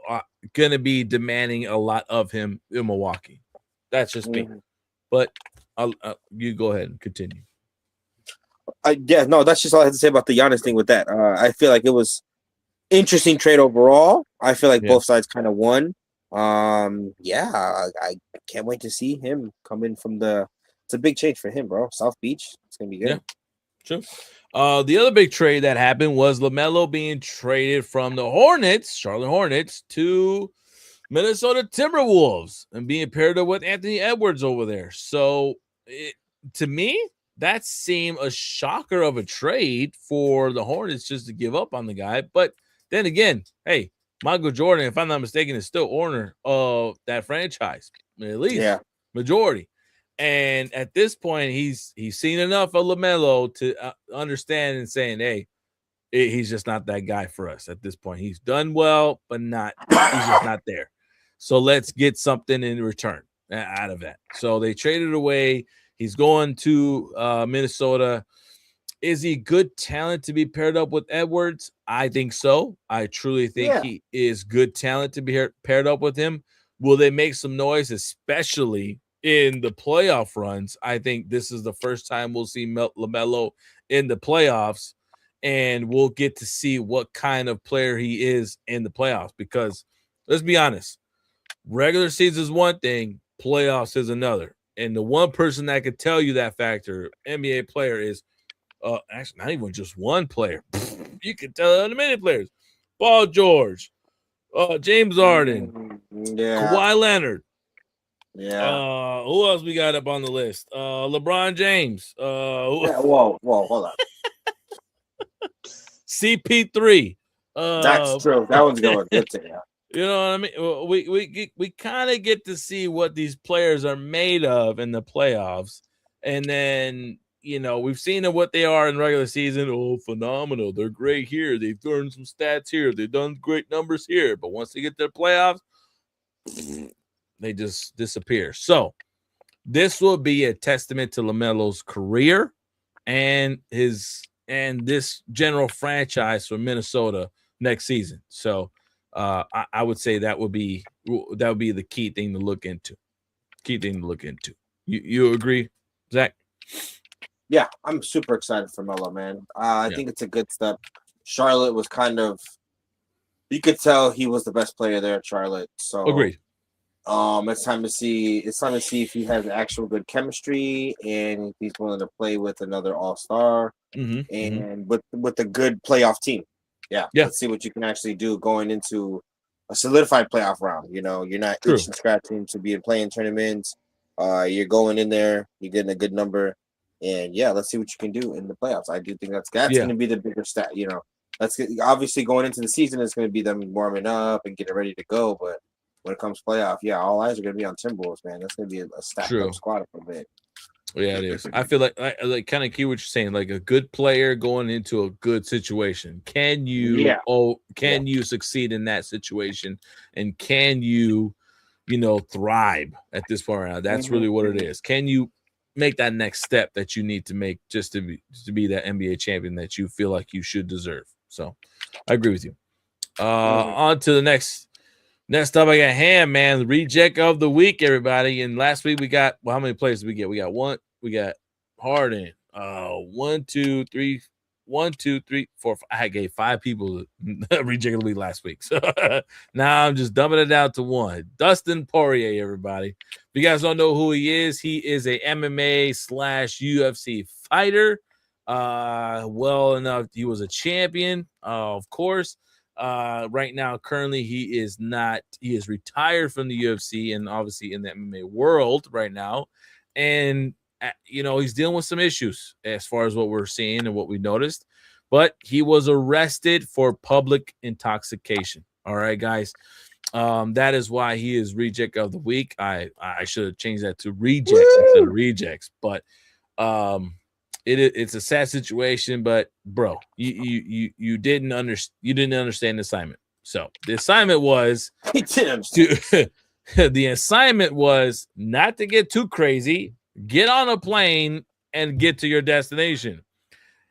going to be demanding a lot of him in Milwaukee. That's just me. But you go ahead and continue. That's just all I have to say about the Giannis thing with that. I feel like it was interesting trade overall. I feel like both sides kind of won. Yeah, I can't wait to see him come in from the. It's a big change for him, bro. South Beach, it's gonna be good. Yeah. True. The other big trade that happened was LaMelo being traded from the Hornets, Charlotte Hornets, to Minnesota Timberwolves and being paired up with Anthony Edwards over there. So, to me, that seemed a shocker of a trade for the Hornets just to give up on the guy. But then again, hey, Michael Jordan, if I'm not mistaken, is still owner of that franchise, at least majority. And at this point, he's seen enough of LaMelo to understand and saying, hey, he's just not that guy for us at this point. He's done well, but he's just not there. So let's get something in return out of that. So they traded away. He's going to Minnesota. Is he good talent to be paired up with Edwards? I think so. I truly think he is good talent to be paired up with him. Will they make some noise, especially in the playoff runs? I think this is the first time we'll see LaMelo in the playoffs, and we'll get to see what kind of player he is in the playoffs. Because let's be honest, regular season is one thing, playoffs is another. And the one person that could tell you that factor, NBA player, is actually not even just one player. You can tell many players. Paul George, James Harden, Kawhi Leonard. Yeah. Who else we got up on the list? LeBron James. Whoa, hold on. CP3. That's true. That one's going good to you. You know what I mean? We kind of get to see what these players are made of in the playoffs, and then we've seen what they are in regular season. Oh, phenomenal! They're great here. They've earned some stats here. They've done great numbers here. But once they get to the playoffs, they just disappear. So this will be a testament to LaMelo's career and this general franchise for Minnesota next season. So I would say that would be the key thing to look into. You agree, Zach? Yeah, I'm super excited for Melo, man. I think it's a good step. Charlotte was kind of, you could tell he was the best player there at Charlotte. So agreed. It's time to see if he has actual good chemistry and if he's willing to play with another all-star and with a good playoff team. Yeah. Let's see what you can actually do going into a solidified playoff round. You're not itching and scratching to be playing tournaments. You're going in there, you're getting a good number, and let's see what you can do in the playoffs. I do think that's going to be the bigger stat. Obviously going into the season, it's going to be them warming up and getting ready to go. But when it comes playoff, all eyes are going to be on Timberwolves, man. That's going to be a stacked up squad for a bit. Yeah, it is. I feel like kind of key what you're saying, like a good player going into a good situation. Can you you succeed in that situation, and can you thrive at this point? That's really what it is. Can you make that next step that you need to make just to be that NBA champion that you feel like you should deserve? So I agree with you. On to the next up, I got Ham, man. The ReJect of the week, everybody. And last week we got, how many players did we get? We got Harden. 1, 2, 3, 4, 5. I gave 5 people ReJect of the week last week. So now I'm just dumbing it down to 1. Dustin Poirier, everybody. If you guys don't know who he is a MMA/UFC fighter. Well enough, he was a champion, of course. Right now, currently, he is retired from the UFC and obviously in the MMA world right now. And, he's dealing with some issues as far as what we're seeing and what we noticed. But he was arrested for public intoxication. All right, guys. That is why he is ReJect of the week. I should have changed that to Rejects instead of Rejects. But it's a sad situation, but bro, you didn't understand the assignment. So the assignment was the assignment was not to get too crazy, get on a plane and get to your destination.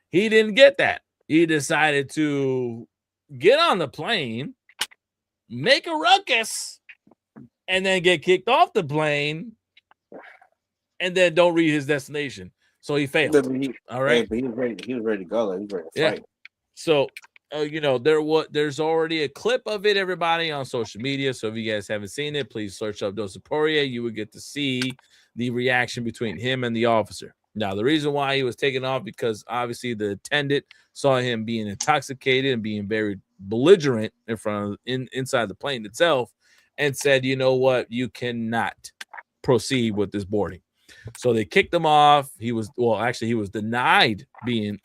He didn't get that. He decided to get on the plane, make a ruckus, and then get kicked off the plane, and then don't reach his destination. So he failed. All right. But he was ready to go. He was ready to fight. So there's already a clip of it, everybody, on social media. So if you guys haven't seen it, please search up Dos Poirier. You would get to see the reaction between him and the officer. Now, the reason why he was taken off because obviously the attendant saw him being intoxicated and being very belligerent inside the plane itself, and said, "You know what? You cannot proceed with this boarding." So they kicked him off. He was denied being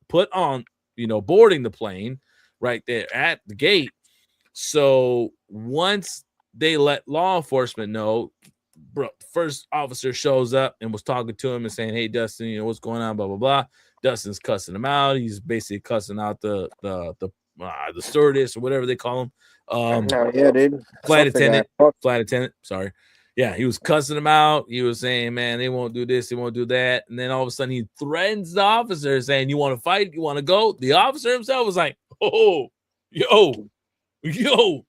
put on, boarding the plane right there at the gate. So once they let law enforcement know, bro, the first officer shows up and was talking to him and saying, "Hey, Dustin, what's going on?" Blah blah blah. Dustin's cussing him out. He's basically cussing out the stewardess or whatever they call him. Yeah, dude. Flight attendant. Sorry. Yeah, he was cussing him out. He was saying, "Man, they won't do this, they won't do that." And then all of a sudden, he threatens the officer, saying, "You want to fight? You want to go?" The officer himself was like, "Oh, yo, you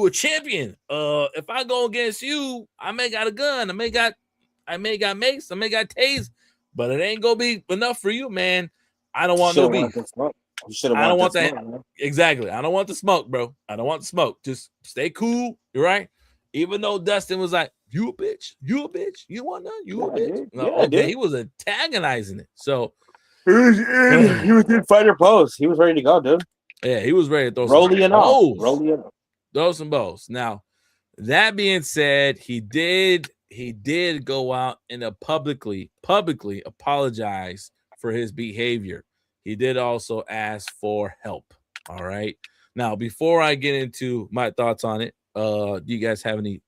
a champion. If I go against you, I may got a gun, I may got mace, I may got tased, but it ain't gonna be enough for you, man. I don't want no beef. I don't want that. Exactly. I don't want the smoke, bro. I don't want the smoke. Just stay cool. You're right." Even though Dustin was like, "You a bitch, you a bitch, you want none, you a bitch." Dude. No, Yeah, okay, dude. he was antagonizing it. So he was in fighter pose. He was ready to go, dude. yeah, he was ready to throw some bows. Now, that being said, he did go out and publicly apologize for his behavior. He did also ask for help. All right. Now, before I get into my thoughts on it, do you guys have any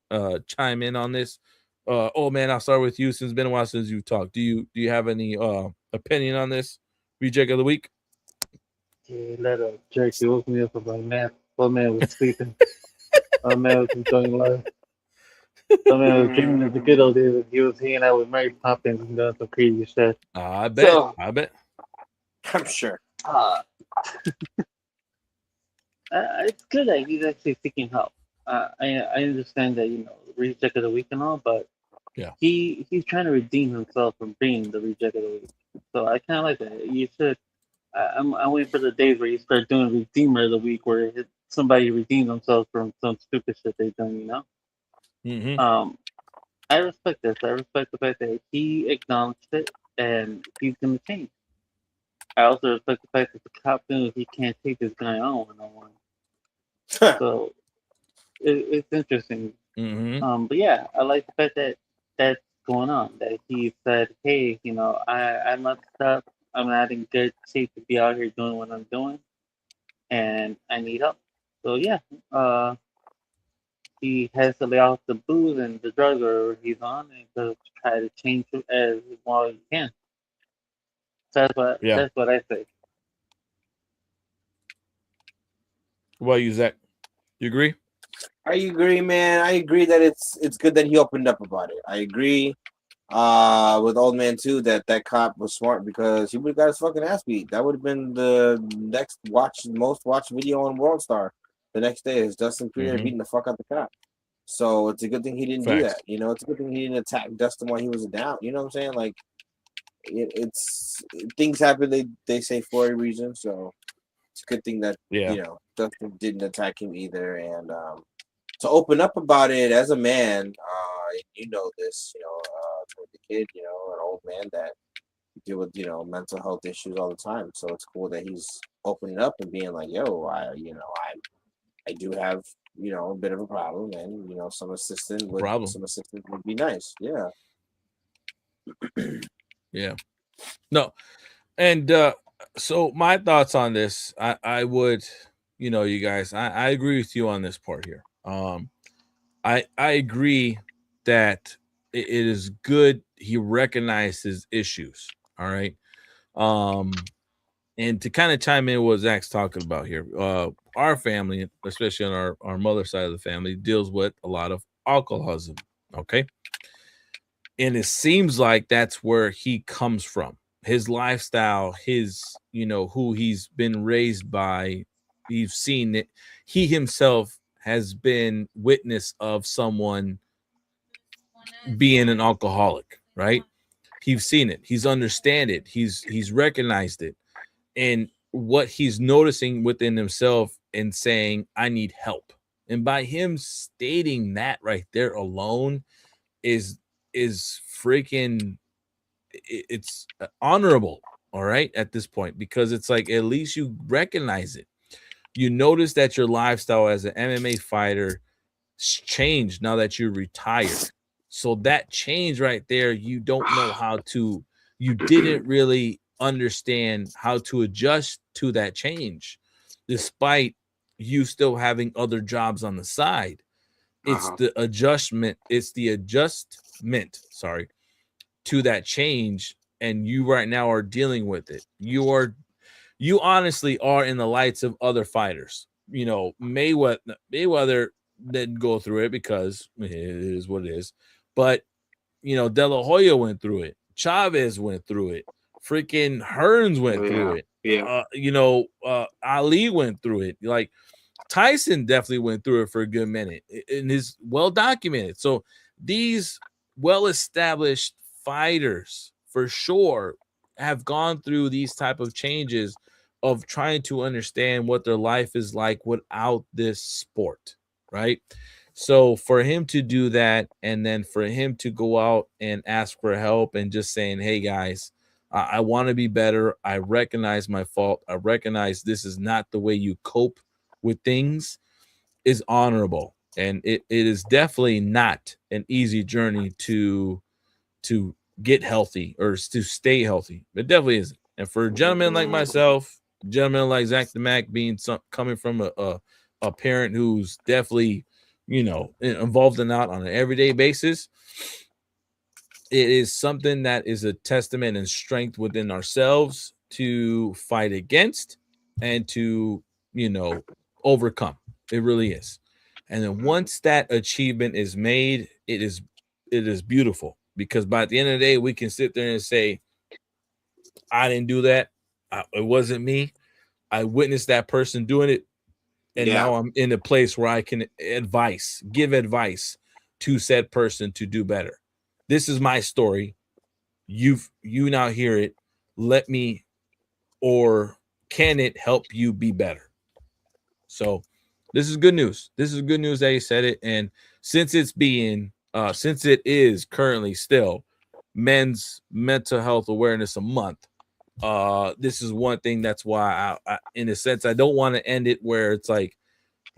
chime in on this? Oh man, I'll start with you since it's been a while since you talked. Do you have any opinion on this? ReJect of the week? Yeah, let up, jerk. You woke me up about man. One man was sleeping. One man was enjoying life. One man was dreaming of the good old days. He was hanging out with Mary Poppins and doing some crazy shit. I bet. So, I bet. I'm sure. It's good that he's actually seeking help. I understand that reject of the week and all, but yeah, he's trying to redeem himself from being the reject of the week. So I kind of like that. You should. I'm waiting for the days where you start doing Redeemer of the week, where somebody redeems themselves from some stupid shit they've done. Mm-hmm. I respect this. I respect the fact that he acknowledged it and he's gonna change. I also respect the fact that the cop knows he can't take this guy on one-on-one. So it's interesting. Mm-hmm. But yeah, I like the fact that that's going on. That he said, "Hey, I messed up. I'm not in good shape to be out here doing what I'm doing, and I need help." So yeah, he has to lay off the booze and the drug or he's on, and to try to change it as well as he can. So that's what I say. What about you, Zach? You agree? I agree, man. I agree that it's good that he opened up about it. I agree with Old Man too that cop was smart because he would have got his fucking ass beat. That would have been the next most watched video on World Star. The next day is Dustin Poirier beating the fuck out the cop. So it's a good thing he didn't do that. It's a good thing he didn't attack Dustin while he was down. You know what I'm saying? Like it's things happen. They say for a reason. So it's a good thing that Dustin didn't attack him either. And to open up about it as a man, this, with the kid, an old man that deal with mental health issues all the time. So it's cool that he's opening up and being like, "Yo, I do have a bit of a problem, and some assistance would be nice." Yeah. Yeah. No. And so my thoughts on this, I would, you guys, I agree with you on this part here. I agree that it is good he recognizes issues. All right. And to kind of chime in what Zach's talking about here, our family, especially on our mother's side of the family, deals with a lot of alcoholism. Okay. And it seems like that's where he comes from. His lifestyle, his, who he's been raised by, you've seen it. He himself has been witness of someone being an alcoholic, right? He's seen it. He's understand it. He's recognized it. And what he's noticing within himself and saying, I need help. And by him stating that right there alone is freaking, it's honorable. All right, at this point, because it's like at least you recognize it. You notice that your lifestyle as an MMA fighter changed now that you're retired. So that change right there, you don't know how to, you didn't really understand how to adjust to that change, despite you still having other jobs on the side. It's the adjustment, sorry, to that change. And you right now are dealing with it. You honestly are in the lights of other fighters. You know, Mayweather didn't go through it because it is what it is. But, you know, De La Hoya went through it. Chavez went through it. Freaking Hearns went through it. Yeah. Ali went through it. Like, Tyson definitely went through it for a good minute and is well documented. So these well-established fighters for sure have gone through these type of changes of trying to understand what their life is like without this sport, right? So for him to do that, and then for him to go out and ask for help and just saying, hey guys, I want to be better. I recognize my fault. I recognize this is not the way you cope with things, is honorable. And it is definitely not an easy journey to get healthy or to stay healthy. It definitely isn't. And for gentlemen like myself, gentlemen like Zach the Mac, coming from a parent who's definitely, you know, involved in that on an everyday basis, it is something that is a testament and strength within ourselves to fight against and to, you know, overcome. It really is. And then once that achievement is made, it is beautiful, because by the end of the day, we can sit there and say, I didn't do that. It wasn't me. I witnessed that person doing it. And now I'm in a place where I can give advice to said person to do better. This is my story. You now hear it. Let me, or can it help you be better? So this is good news. This is good news that you said it. And since it is currently still Men's Mental Health Awareness Month, this is one thing that's why I in a sense, I don't want to end it where it's like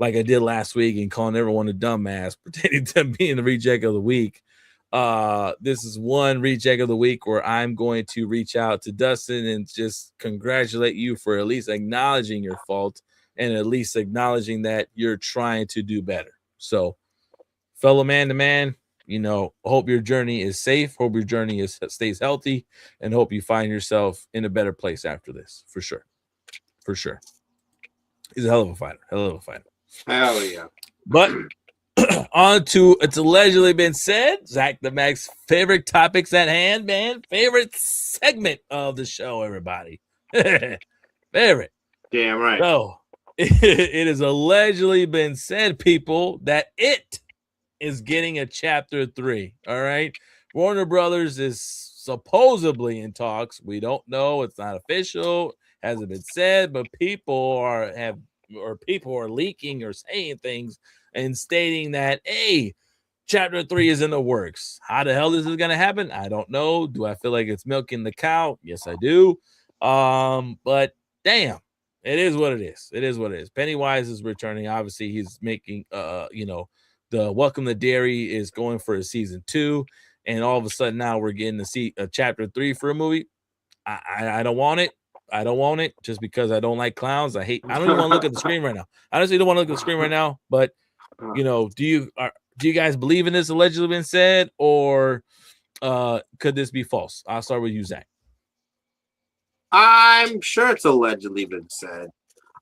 I did last week and calling everyone a dumbass pertaining to being the reject of the week. This is one reject of the week where I'm going to reach out to Dustin and just congratulate you for at least acknowledging your fault and at least acknowledging that you're trying to do better. So, fellow man to man, you know, hope your journey is safe. Hope your journey stays healthy, and hope you find yourself in a better place after this. For sure. For sure. He's a hell of a fighter. Hell yeah. But on to, it's allegedly been said, Zach the Mac's favorite topics at hand, man. Favorite segment of the show, everybody. Favorite. Damn right. So, it has allegedly been said, people, that it is getting a chapter 3. All right. Warner Brothers is supposedly in talks. We don't know. It's not official. Hasn't been said, but people are leaking or saying things and stating that, hey, chapter 3 is in the works. How the hell is this going to happen? I don't know. Do I feel like it's milking the cow? Yes, I do. But damn, it is what it is. It is what it is. Pennywise is returning. Obviously, he's making, the Welcome to Derry is going for a season 2. And all of a sudden now we're getting to see a chapter 3 for a movie. I don't want it. I don't want it just because I don't like clowns. I don't even want to look at the screen right now. I honestly don't want to look at the screen right now. But, you know, do you guys believe in this allegedly been said, or could this be false? I'll start with you, Zach. I'm sure it's allegedly been said.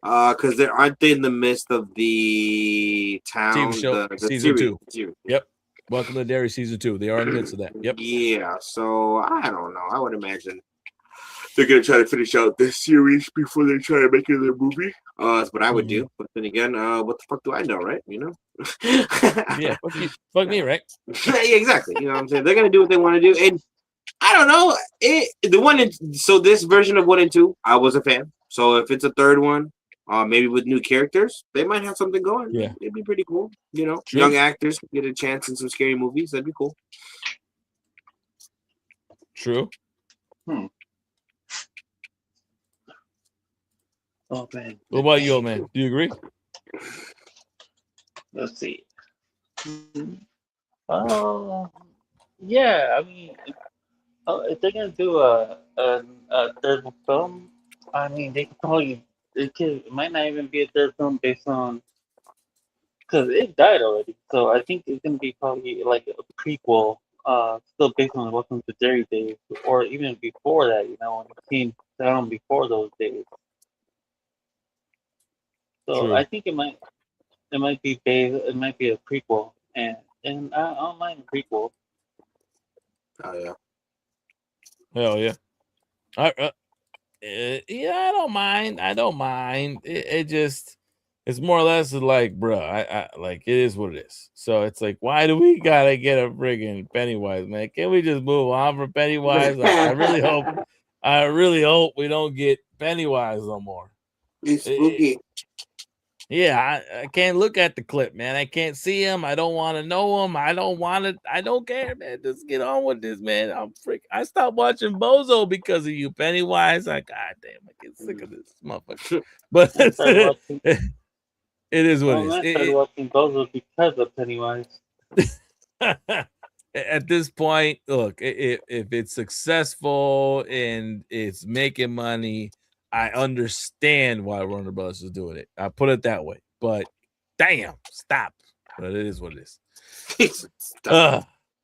Because aren't they in the midst of the town TV show, the season series, 2. Yep. Welcome to Derry season 2. They are in the midst of that. Yep. Yeah. So I don't know. I would imagine they're gonna try to finish out this series before they try to make it a movie. That's what I would do. But then again, what the fuck do I know, right? You know? Yeah. Fuck me, right? Yeah, exactly. You know what I'm saying? They're gonna do what they want to do, and I don't know. So this version of 1 and 2, I was a fan. So if it's a third one, maybe with new characters, they might have something going. Yeah. It'd be pretty cool. You know, True. young actors get a chance in some scary movies. That'd be cool. True. Oh man. What about you, old man? Do you agree? Let's see. Oh, yeah. I mean, if they're gonna do a third film, I mean, they could probably it might not even be a third film based on because it died already. So I think it's gonna be probably like a prequel, still based on Welcome to Derry days, or even before that. You know, when it came down before those days. So True. I think it might be based, it might be a prequel, and I don't mind a prequel. Oh yeah. Hell yeah. Yeah, I don't mind. I don't mind. It just it's more or less like, bro, I like it is what it is. So it's like, why do we gotta get a friggin' Pennywise, man? Can we just move on from Pennywise? I really hope we don't get Pennywise no more. It's spooky. Yeah, I can't look at the clip, man. I can't see him. I don't want to know him. I don't care, man. Just get on with this, man. I stopped watching Bozo because of you, Pennywise. God damn, I get sick of this motherfucker. But it is what it is. I started watching Bozo because of Pennywise. At this point, look, if it's successful and it's making money, I understand why Warner Brothers is doing it. I put it that way. But damn, stop. But it is what it is.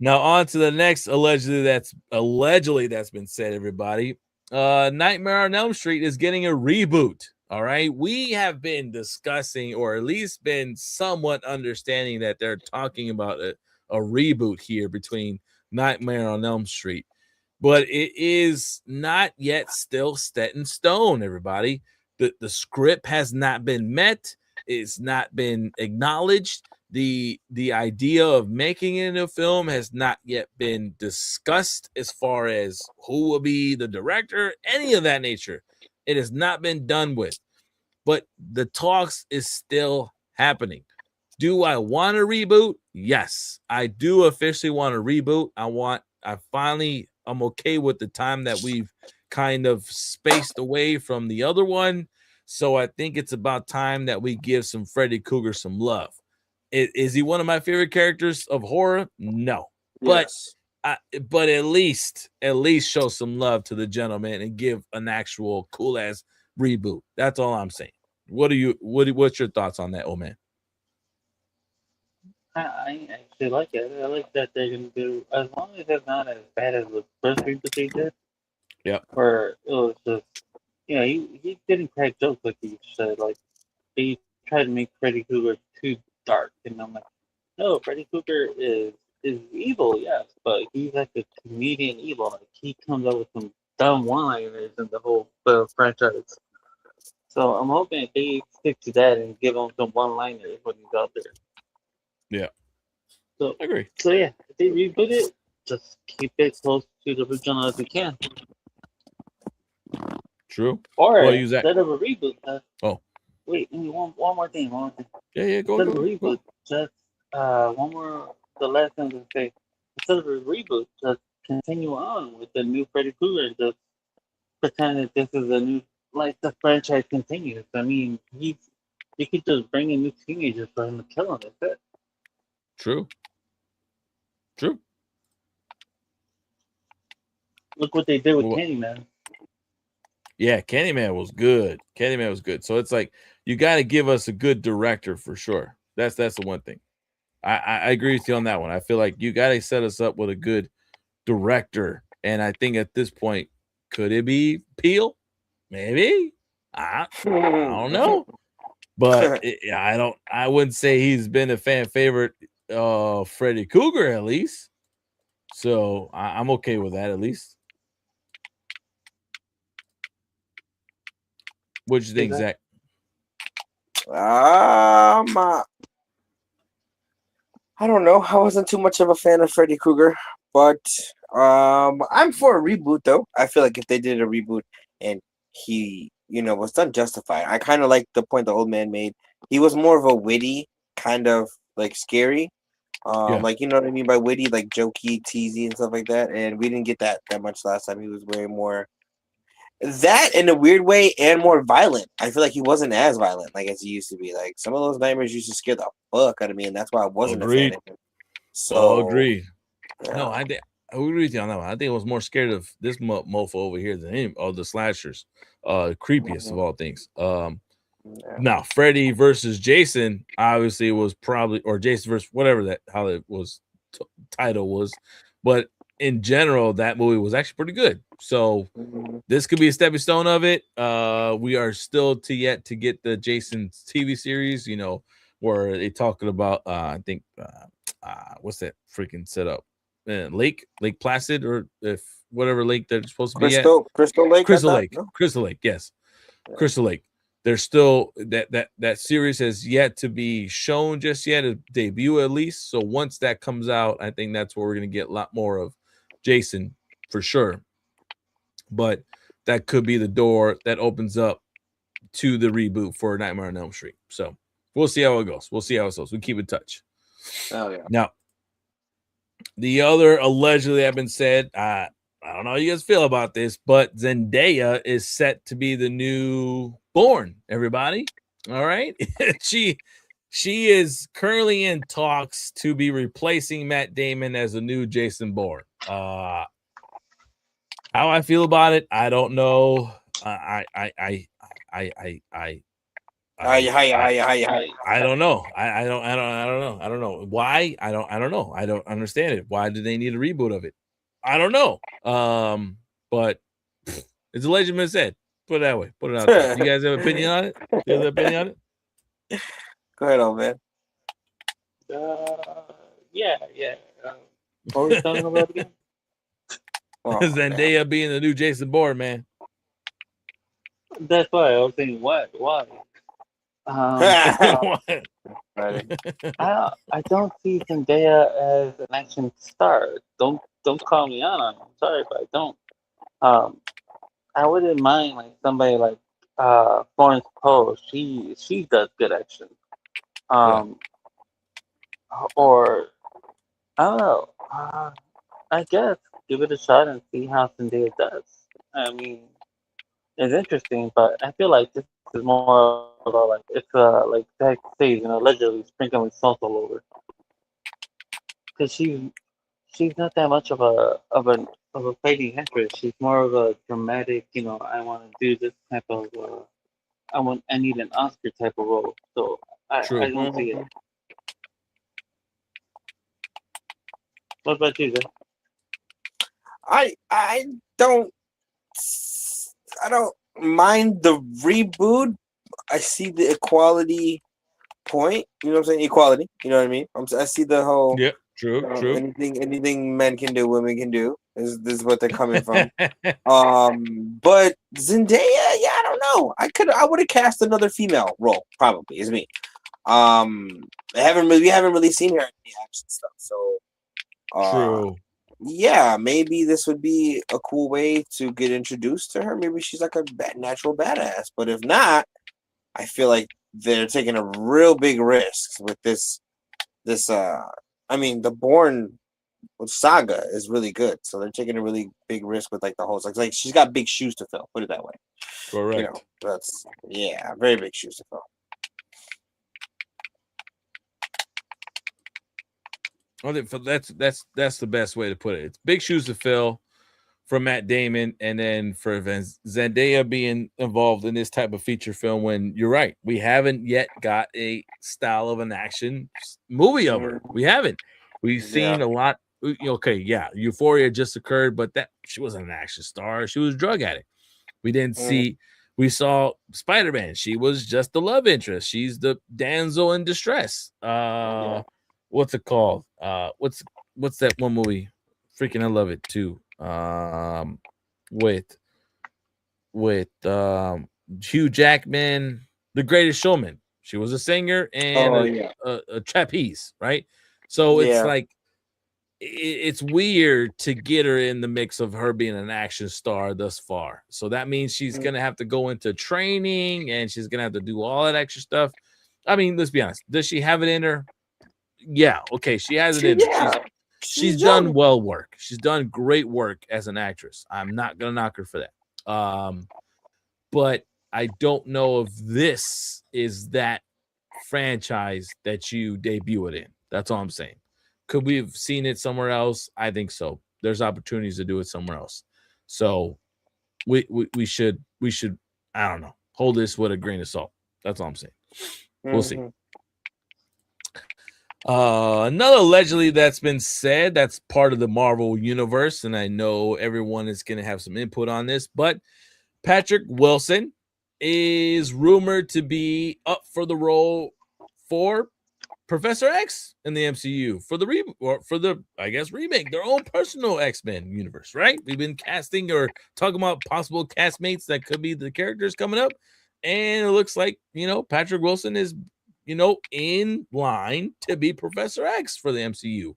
Now on to the next allegedly that's been said, everybody. Nightmare on Elm Street is getting a reboot. All right. We have been discussing, or at least been somewhat understanding, that they're talking about a reboot here between Nightmare on Elm Street. But it is not yet still set in stone, everybody. The script has not been met. It's not been acknowledged. The idea of making it into a film has not yet been discussed as far as who will be the director, any of that nature. It has not been done with. But the talks is still happening. Do I want a reboot? Yes, I do officially want a reboot. I'm okay with the time that we've kind of spaced away from the other one. So I think it's about time that we give some Freddy Krueger some love. Is he one of my favorite characters of horror? No. Yes. But at least show some love to the gentleman and give an actual cool ass reboot. That's all I'm saying. What's your thoughts on that, old man? I actually like it. I like that they're gonna do, as long as it's not as bad as the first reboot they did. Yeah. Where it was just, he didn't crack jokes like you said. Like they tried to make Freddy Krueger too dark, and I'm like, no, Freddy Krueger is evil, yes, but he's like a comedian evil. Like he comes up with some dumb one-liners in the whole franchise. So I'm hoping they stick to that and give him some one-liners when he's out there. Yeah. So I agree. So yeah, if they reboot it, just keep it close to the original as you can. True. Or well, use that. instead of a reboot, wait, one more thing. Yeah, go. Instead of a reboot, just one more. The last thing to say, instead of a reboot, just continue on with the new Freddy Krueger. Just pretend that this is a new, like the franchise continues. I mean, you could just bring in new teenagers for him to kill him. That's it. True. Look what they did with Candyman. Yeah, Candyman was good. So it's like you got to give us a good director for sure. That's the one thing. I agree with you on that one. I feel like you got to set us up with a good director, and I think at this point, could it be Peele? Maybe. I don't know, but I wouldn't say he's been a fan favorite. Freddy Krueger at least. So I'm okay with that at least. What'd you think, Zach? I don't know. I wasn't too much of a fan of Freddy Krueger, but I'm for a reboot though. I feel like if they did a reboot and he was done justified. I kind of like the point the old man made. He was more of a witty, kind of like scary. Like, you know what I mean by witty, like jokey, teasy, and stuff like that. And we didn't get that much last time. He was way more that in a weird way and more violent. I feel like he wasn't as violent like as he used to be. Like some of those nightmares used to scare the fuck out of me, and that's why I wasn't a fan Agreed. of him. So Agreed. yeah. No, I agree with you on that one. I think I was more scared of this mofo over here than any of the slashers. Creepiest of all things. Yeah. Now Freddy versus Jason obviously was probably, or Jason versus whatever that how it was title was, but in general that movie was actually pretty good. So this could be a stepping stone of it. We are still yet to get the Jason TV series, where they talking about I think what's that freaking setup? Lake Placid, or if whatever lake they're supposed to be at. Crystal Lake. Crystal Lake. No? Crystal Lake, yes. Yeah. Crystal Lake. There's still that series has yet to be shown just yet, a debut at least. So once that comes out, I think that's where we're gonna get a lot more of Jason for sure. But that could be the door that opens up to the reboot for Nightmare on Elm Street. So we'll see how it goes. We'll see how it goes. We keep in touch. Oh yeah. Now, the other allegedly have been said, I don't know how you guys feel about this, but Zendaya is set to be the new Bourne, everybody. All right. She is currently in talks to be replacing Matt Damon as a new Jason Bourne. How I feel about it, I don't know. I don't know. I don't know. Why? I don't know. I don't understand it. Why do they need a reboot of it? I don't know. But it's a legend been said. Put it that way. Put it out there. You guys have an opinion on it? You have an opinion on it? Go ahead, old man. Yeah. What were we talking about again? Oh, Zendaya being the new Jason Bourne, man. That's why I was thinking, why? man. I don't see Zendaya as an action star. Don't call me out on it. I'm sorry, but I don't. I wouldn't mind like somebody like Florence Poe. She does good action. Or I don't know. I guess give it a shot and see how Zendaya does. I mean, it's interesting, but I feel like this is more about like it's like Zach says, allegedly sprinkling salt all over. Because she's not that much of a fighting actress. She's more of a dramatic. I want to do this type of. I need an Oscar type of role. So I don't see it. What about you, Zach? I don't mind the reboot. I see the equality point. You know what I'm saying? Equality. You know what I mean? I see the whole. Yep. True. Anything men can do, women can do. This is what they're coming from. But Zendaya, I don't know. I would have cast another female role. Probably is me. We haven't really seen her in the action stuff. So. True. Yeah, maybe this would be a cool way to get introduced to her. Maybe she's like a natural badass. But if not, I feel like they're taking a real big risk with this. I mean, the Bourne saga is really good, so they're taking a really big risk with like the whole. Like she's got big shoes to fill. Put it that way. Correct. That's very big shoes to fill. I think that's the best way to put it. It's big shoes to fill for Matt Damon, and then for Zendaya being involved in this type of feature film. When you're right, we haven't yet got a style of an action movie of her. We haven't. We've seen a lot. Okay, Euphoria just occurred, but that she wasn't an action star. She was a drug addict. We didn't see. We saw Spider-Man. She was just the love interest. She's the damsel in distress. What's it called? What's that one movie? Freaking I love it too. With Hugh Jackman, The Greatest Showman. She was a singer and a trapeze, right? So it's like it's weird to get her in the mix of her being an action star thus far. So that means she's going to have to go into training and she's going to have to do all that extra stuff. I mean, let's be honest. Does she have it in her? Yeah. Okay. She has it in her. She's done well work. She's done great work as an actress. I'm not going to knock her for that. But I don't know if this is that franchise that you debut it in. That's all I'm saying. Could we have seen it somewhere else? I think so. There's opportunities to do it somewhere else. So we should I don't know, hold this with a grain of salt. That's all I'm saying. We'll see. Another allegedly that's been said that's part of the Marvel universe, and I know everyone is going to have some input on this, but Patrick Wilson is rumored to be up for the role for Professor X in the MCU for the I guess remake, their own personal X-Men universe, right? We've been casting or talking about possible castmates that could be the characters coming up, and it looks like Patrick Wilson is in line to be Professor X for the MCU.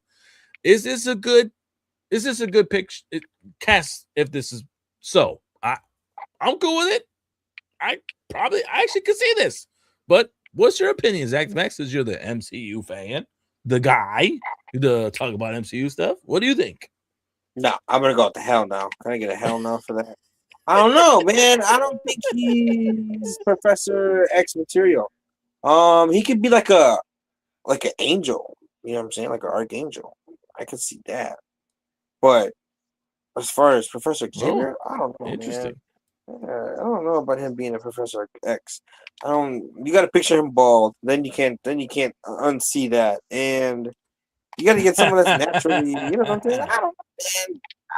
Is this a good picture cast? If this is so, I'm cool with it. I actually could see this, but what's your opinion, Zach Max? As you're the MCU fan, the guy to talk about MCU stuff. What do you think? No, I'm gonna go with the hell no. Can I get a hell no for that? I don't know, man. I don't think he's Professor X material. He could be like an angel. You know what I'm saying? Like an archangel. I could see that. But as far as Professor Xavier, I don't know. Interesting. Man. I don't know about him being a Professor X. You got to picture him bald. Then you can't unsee that, and you got to get someone that's naturally. You know what I'm saying? I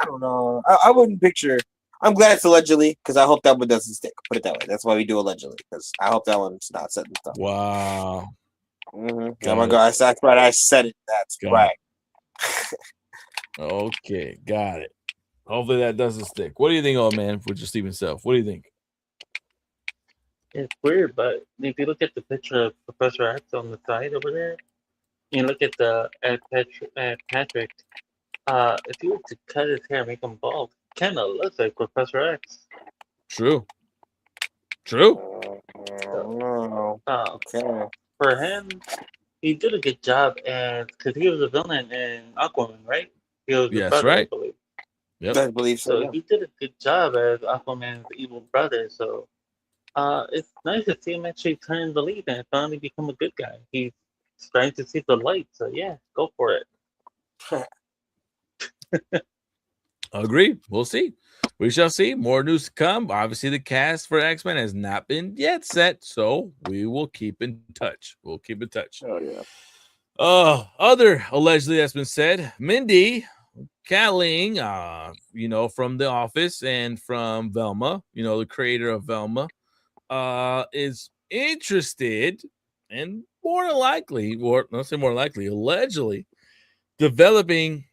don't know. I wouldn't picture. I'm glad it's allegedly because I hope that one doesn't stick. Put it that way. That's why we do allegedly because I hope that one's not set in stone. Wow. Oh my God! That's right. I said it. That's right. Okay, got it. Hopefully that doesn't stick. What do you think, old man, for just Steven self? What do you think? It's weird, but if you look at the picture of Professor X on the side over there, you look at the Patrick. If you were to cut his hair, make him bald, kind of looks like Professor X. True. Okay. For him, he did a good job, and because he was a villain in Aquaman, right? He was the brother, right. I believe. Yep. I believe so. So he did a good job as Aquaman's evil brother. So it's nice to see him actually turn the lead and finally become a good guy. He's starting to see the light. So yeah, go for it. Agree. We'll see. We shall see. More news to come. Obviously, the cast for X-Men has not been yet set, so we will keep in touch. Oh yeah. Other allegedly that's been said, Mindy Kaling, from The Office and from Velma, the creator of Velma, is interested and allegedly developing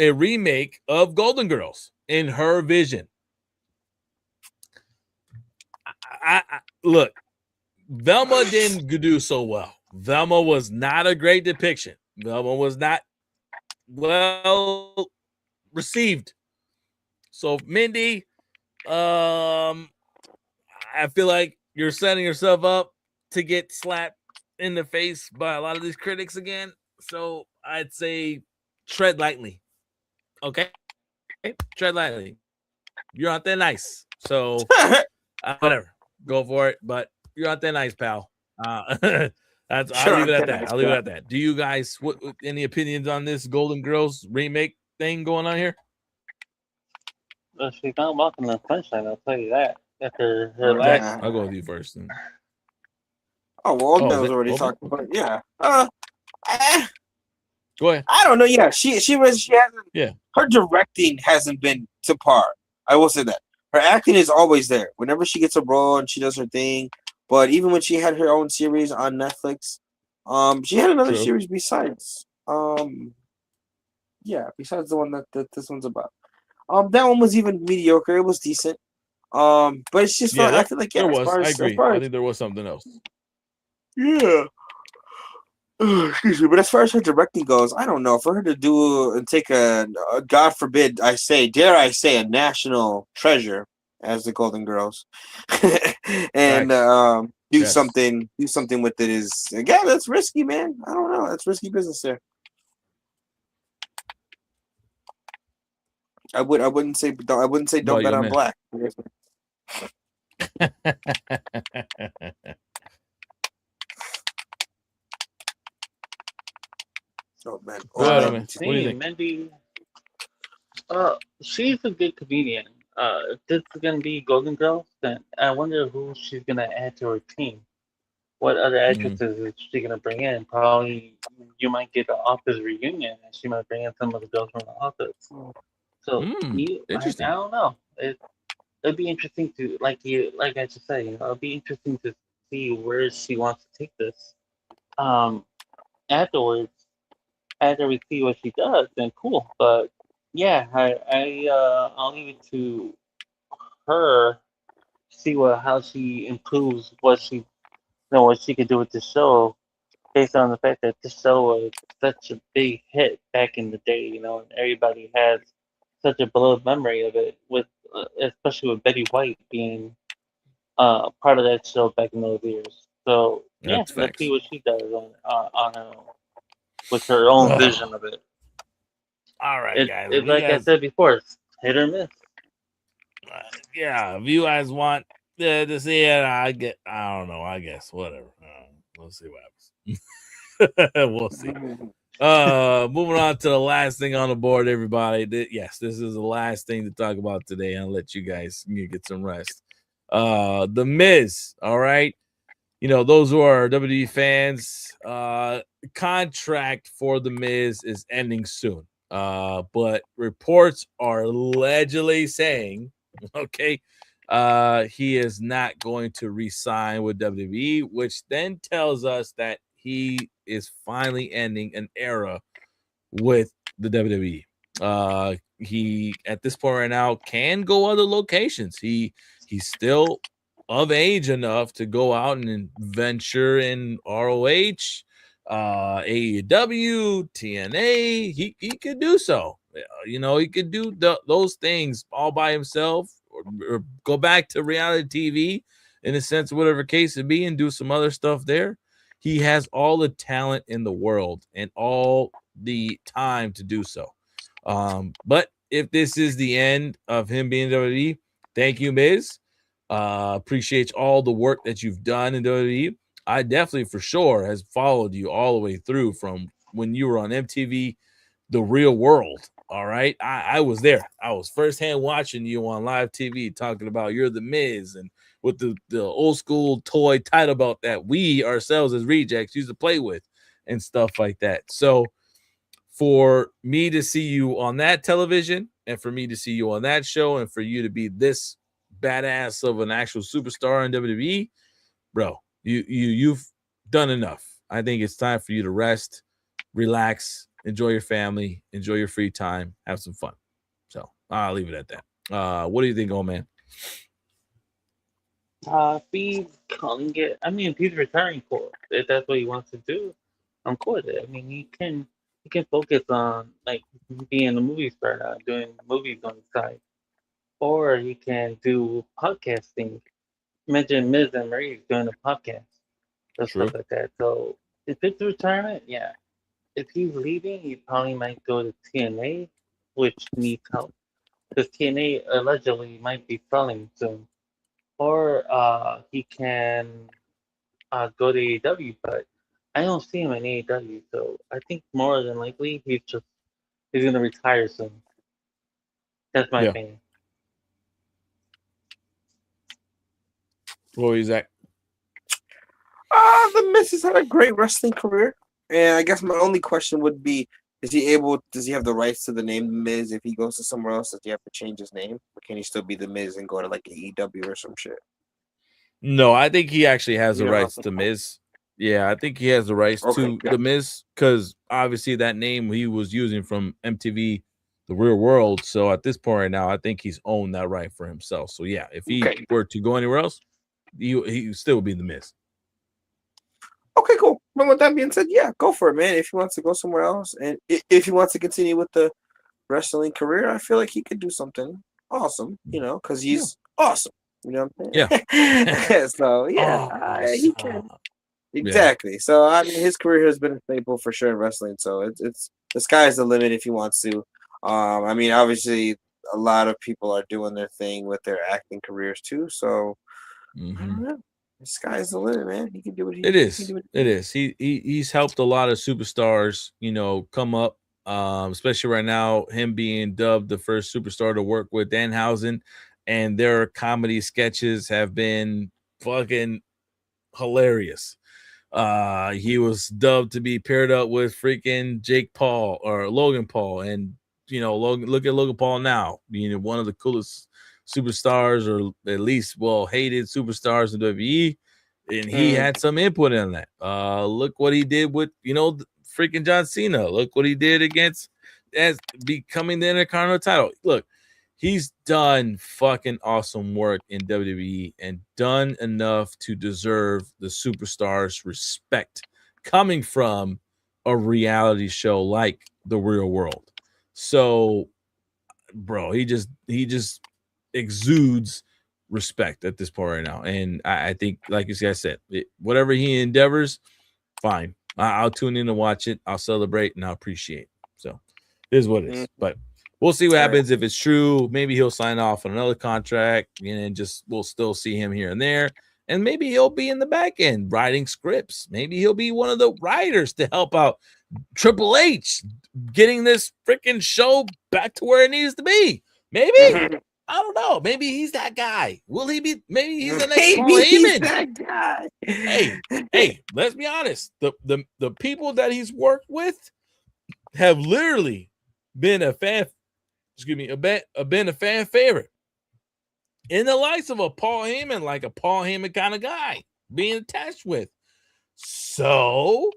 a remake of Golden Girls in her vision. I look, Velma didn't do so well. Velma was not a great depiction. Velma was not well received. So Mindy, I feel like you're setting yourself up to get slapped in the face by a lot of these critics again. So I'd say tread lightly. Okay? Tread lightly. You're not that nice. So whatever. Go for it. But you're not that nice, pal. I'll leave it at that. Do you guys any opinions on this Golden Girls remake thing going on here? Well, she's not walking the sunshine, I'll tell you that. After her Okay. last, I'll go with you first. Then. Old man was already talking about it. Yeah. Go ahead. I don't know. Yeah, she hasn't. Yeah. Her directing hasn't been to par. I will say that. Her acting is always there. Whenever she gets a role and she does her thing. But even when she had her own series on Netflix, she had another series besides. Besides the one that this one's about. That one was even mediocre. It was decent. But it's just fun. I feel like there was. I agree. I think there was something else. Yeah. Excuse me, but as far as her directing goes, I don't know. For her to do and take God forbid, dare I say, a national treasure as the Golden Girls, and Facts. do Yes. something with it is again that's risky, man. I don't know. That's risky business there. I wouldn't say don't bet on black. Oh man, What do you think? Mindy, she's a good comedian. If this is gonna be Golden Girls, then I wonder who she's gonna add to her team. What other actresses is she gonna bring in? Probably you might get the Office reunion, and she might bring in some of the girls from the Office. So I Interesting. don't know. It'd be interesting to like I just said, it'd be interesting to see where she wants to take this. Afterwards, after we see what she does, then cool. But yeah, I'll leave it to her see how she improves what she could do with the show based on the fact that this show was such a big hit back in the day, and everybody has such a beloved memory of it, with especially with Betty White being part of that show back in those years. So yeah, That's let's see facts. what she does on her own with her own vision of it. All right, guys. It's like I said before, it's hit or miss. Yeah, if you guys want to see it, I don't know. I guess whatever. We'll see what happens. We'll see. Moving on to the last thing on the board, everybody. Yes, this is the last thing to talk about today. I'll let you guys get some rest. The Miz. All right. Those who are WWE fans, contract for the Miz is ending soon. But reports are allegedly saying, okay, he is not going to re-sign with WWE, which then tells us that he is finally ending an era with the WWE. He at this point right now can go other locations. He's still of age enough to go out and venture in ROH, AEW, TNA. He could do so. He could do those things all by himself, or go back to reality TV in a sense, whatever case it be, and do some other stuff there. He has all the talent in the world and all the time to do so. But if this is the end of him being WWE, thank you, Miz. Appreciate all the work that you've done in WWE. I definitely, for sure, has followed you all the way through from when you were on MTV, The Real World. All right, I was there. I was firsthand watching you on live TV talking about you're the Miz, and with the old school toy title belt that we ourselves as ReJects used to play with and stuff like that. So for me to see you on that television, and for me to see you on that show, and for you to be this badass of an actual superstar in WWE, bro, you've done enough. I think it's time for you to rest, relax, enjoy your family, enjoy your free time, have some fun. So I'll leave it at that. What do you think, old man? If he's calling it, I mean, if he's retiring for it, if that's what he wants to do, I'm cool with it. I mean, he can focus on like being a movie star now, doing movies on the side, or he can do podcasting. Mention Miz and Marie doing a podcast or True. stuff like that. So if it's retirement, yeah. If he's leaving, he probably might go to TNA, which needs help because TNA allegedly might be selling soon, or he can go to AEW, but I don't see him in AEW, so I think more than likely he's gonna retire soon. That's my opinion. What is that? The Miz has had a great wrestling career, and I guess my only question would be: does he have the rights to the name The Miz if he goes to somewhere else? Does he have to change his name, or can he still be The Miz and go to like AEW or some shit? No, I think he actually has the rights to Miz. Yeah, I think he has the rights to the Miz because obviously that name he was using from MTV, The Real World. So at this point right now, I think he's owned that right for himself. So yeah, if he were to go anywhere else, he still would be the Miz. Okay, cool. But with that being said, yeah, go for it, man. If he wants to go somewhere else, and if he wants to continue with the wrestling career, I feel like he could do something awesome, because he's awesome. You know what I'm saying? Yeah. So yeah, he can. Exactly. Yeah. So I mean, his career has been a staple for sure in wrestling. So it's the sky's the limit if he wants to. I mean, obviously, a lot of people are doing their thing with their acting careers too. So I don't know. The sky's the limit, man. He can do what he. It is. He It is. He's helped a lot of superstars, come up. Especially right now, him being dubbed the first superstar to work with Danhausen, and their comedy sketches have been fucking hilarious. He was dubbed to be paired up with freaking Jake Paul or Logan Paul, and look at Logan Paul now, being one of the coolest superstars, or at least hated superstars in WWE, and he had some input in that. Look what he did with freaking John Cena. Look what he did as becoming the Intercontinental title. Look, he's done fucking awesome work in WWE and done enough to deserve the superstars' respect coming from a reality show like The Real World. So, bro, he just exudes respect at this point right now. And I think, like you guys said, whatever he endeavors, fine. I'll tune in to watch it. I'll celebrate and I'll appreciate. So, it is what it is. But we'll see what happens. If it's true, maybe he'll sign off on another contract, and just we'll still see him here and there. And maybe he'll be in the back end writing scripts. Maybe he'll be one of the writers to help out Triple H getting this freaking show back to where it needs to be. Maybe. I don't know. Maybe he's that guy. Will he be? Maybe he's the next Paul Heyman. He's that guy. Hey, let's be honest. The people that he's worked with have literally been a fan favorite in the likes of a Paul Heyman, like a Paul Heyman kind of guy being attached with. So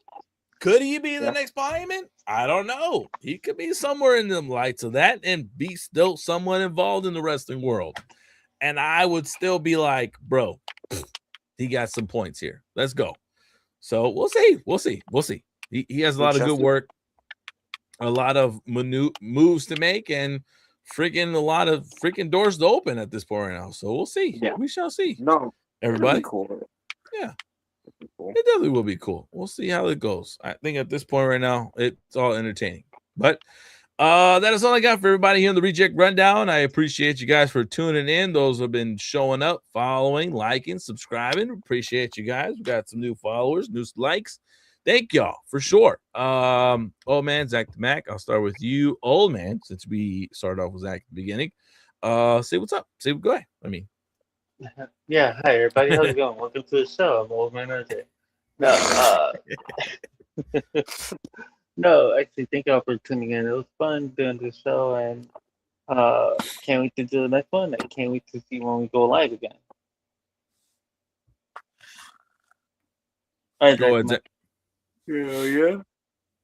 could he be the next Paul Heyman? I don't know. He could be somewhere in the lights of that and be still somewhat involved in the wrestling world. And I would still be like, bro, he got some points here. Let's go. So we'll see. He has a lot of good work, a lot of moves to make, and a lot of doors to open at this point right now. So we'll see. Yeah. We shall see. No, everybody. Cool. Yeah. It definitely will be cool. We'll see how it goes. I think at this point right now, it's all entertaining. But that is all I got for everybody here on the ReJect Rundown. I appreciate you guys for tuning in. Those have been showing up, following, liking, subscribing. Appreciate you guys. We got some new followers, new likes. Thank y'all for sure. Old man, Zach the Mac. I'll start with you, old man, since we started off with Zach at the beginning. Say what's up. Go ahead. Yeah, hi everybody. How's it going? Welcome to the show. I'm Old Man RJ. No, actually, thank y'all for tuning in. It was fun doing this show, and can't wait to do the next one. I can't wait to see when we go live again. All right, go ahead, Zach. Yeah.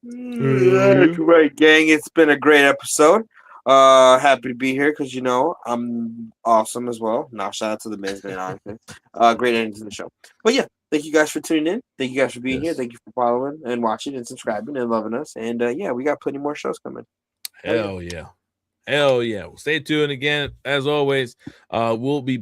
That's right, gang. It's been a great episode. Happy to be here because I'm awesome as well. Now shout out to the Miz, man. Honestly, great ending to the show. But yeah, thank you guys for tuning in. Thank you guys for being here. Thank you for following and watching and subscribing and loving us. And yeah, we got plenty more shows coming. Hell yeah. Well, stay tuned again. As always, we'll be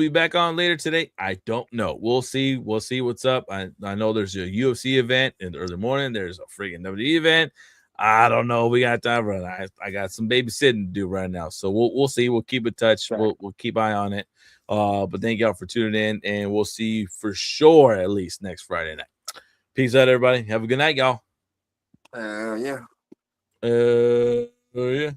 back on later today. I don't know. We'll see what's up. I know there's a UFC event in the early morning. There's a freaking WWE event. I don't know. We got time for it. I got some babysitting to do right now. So we'll see. We'll keep in touch. Right. We'll keep eye on it. But thank y'all for tuning in, and we'll see you for sure at least next Friday night. Peace out, everybody. Have a good night, y'all. Yeah. Yeah.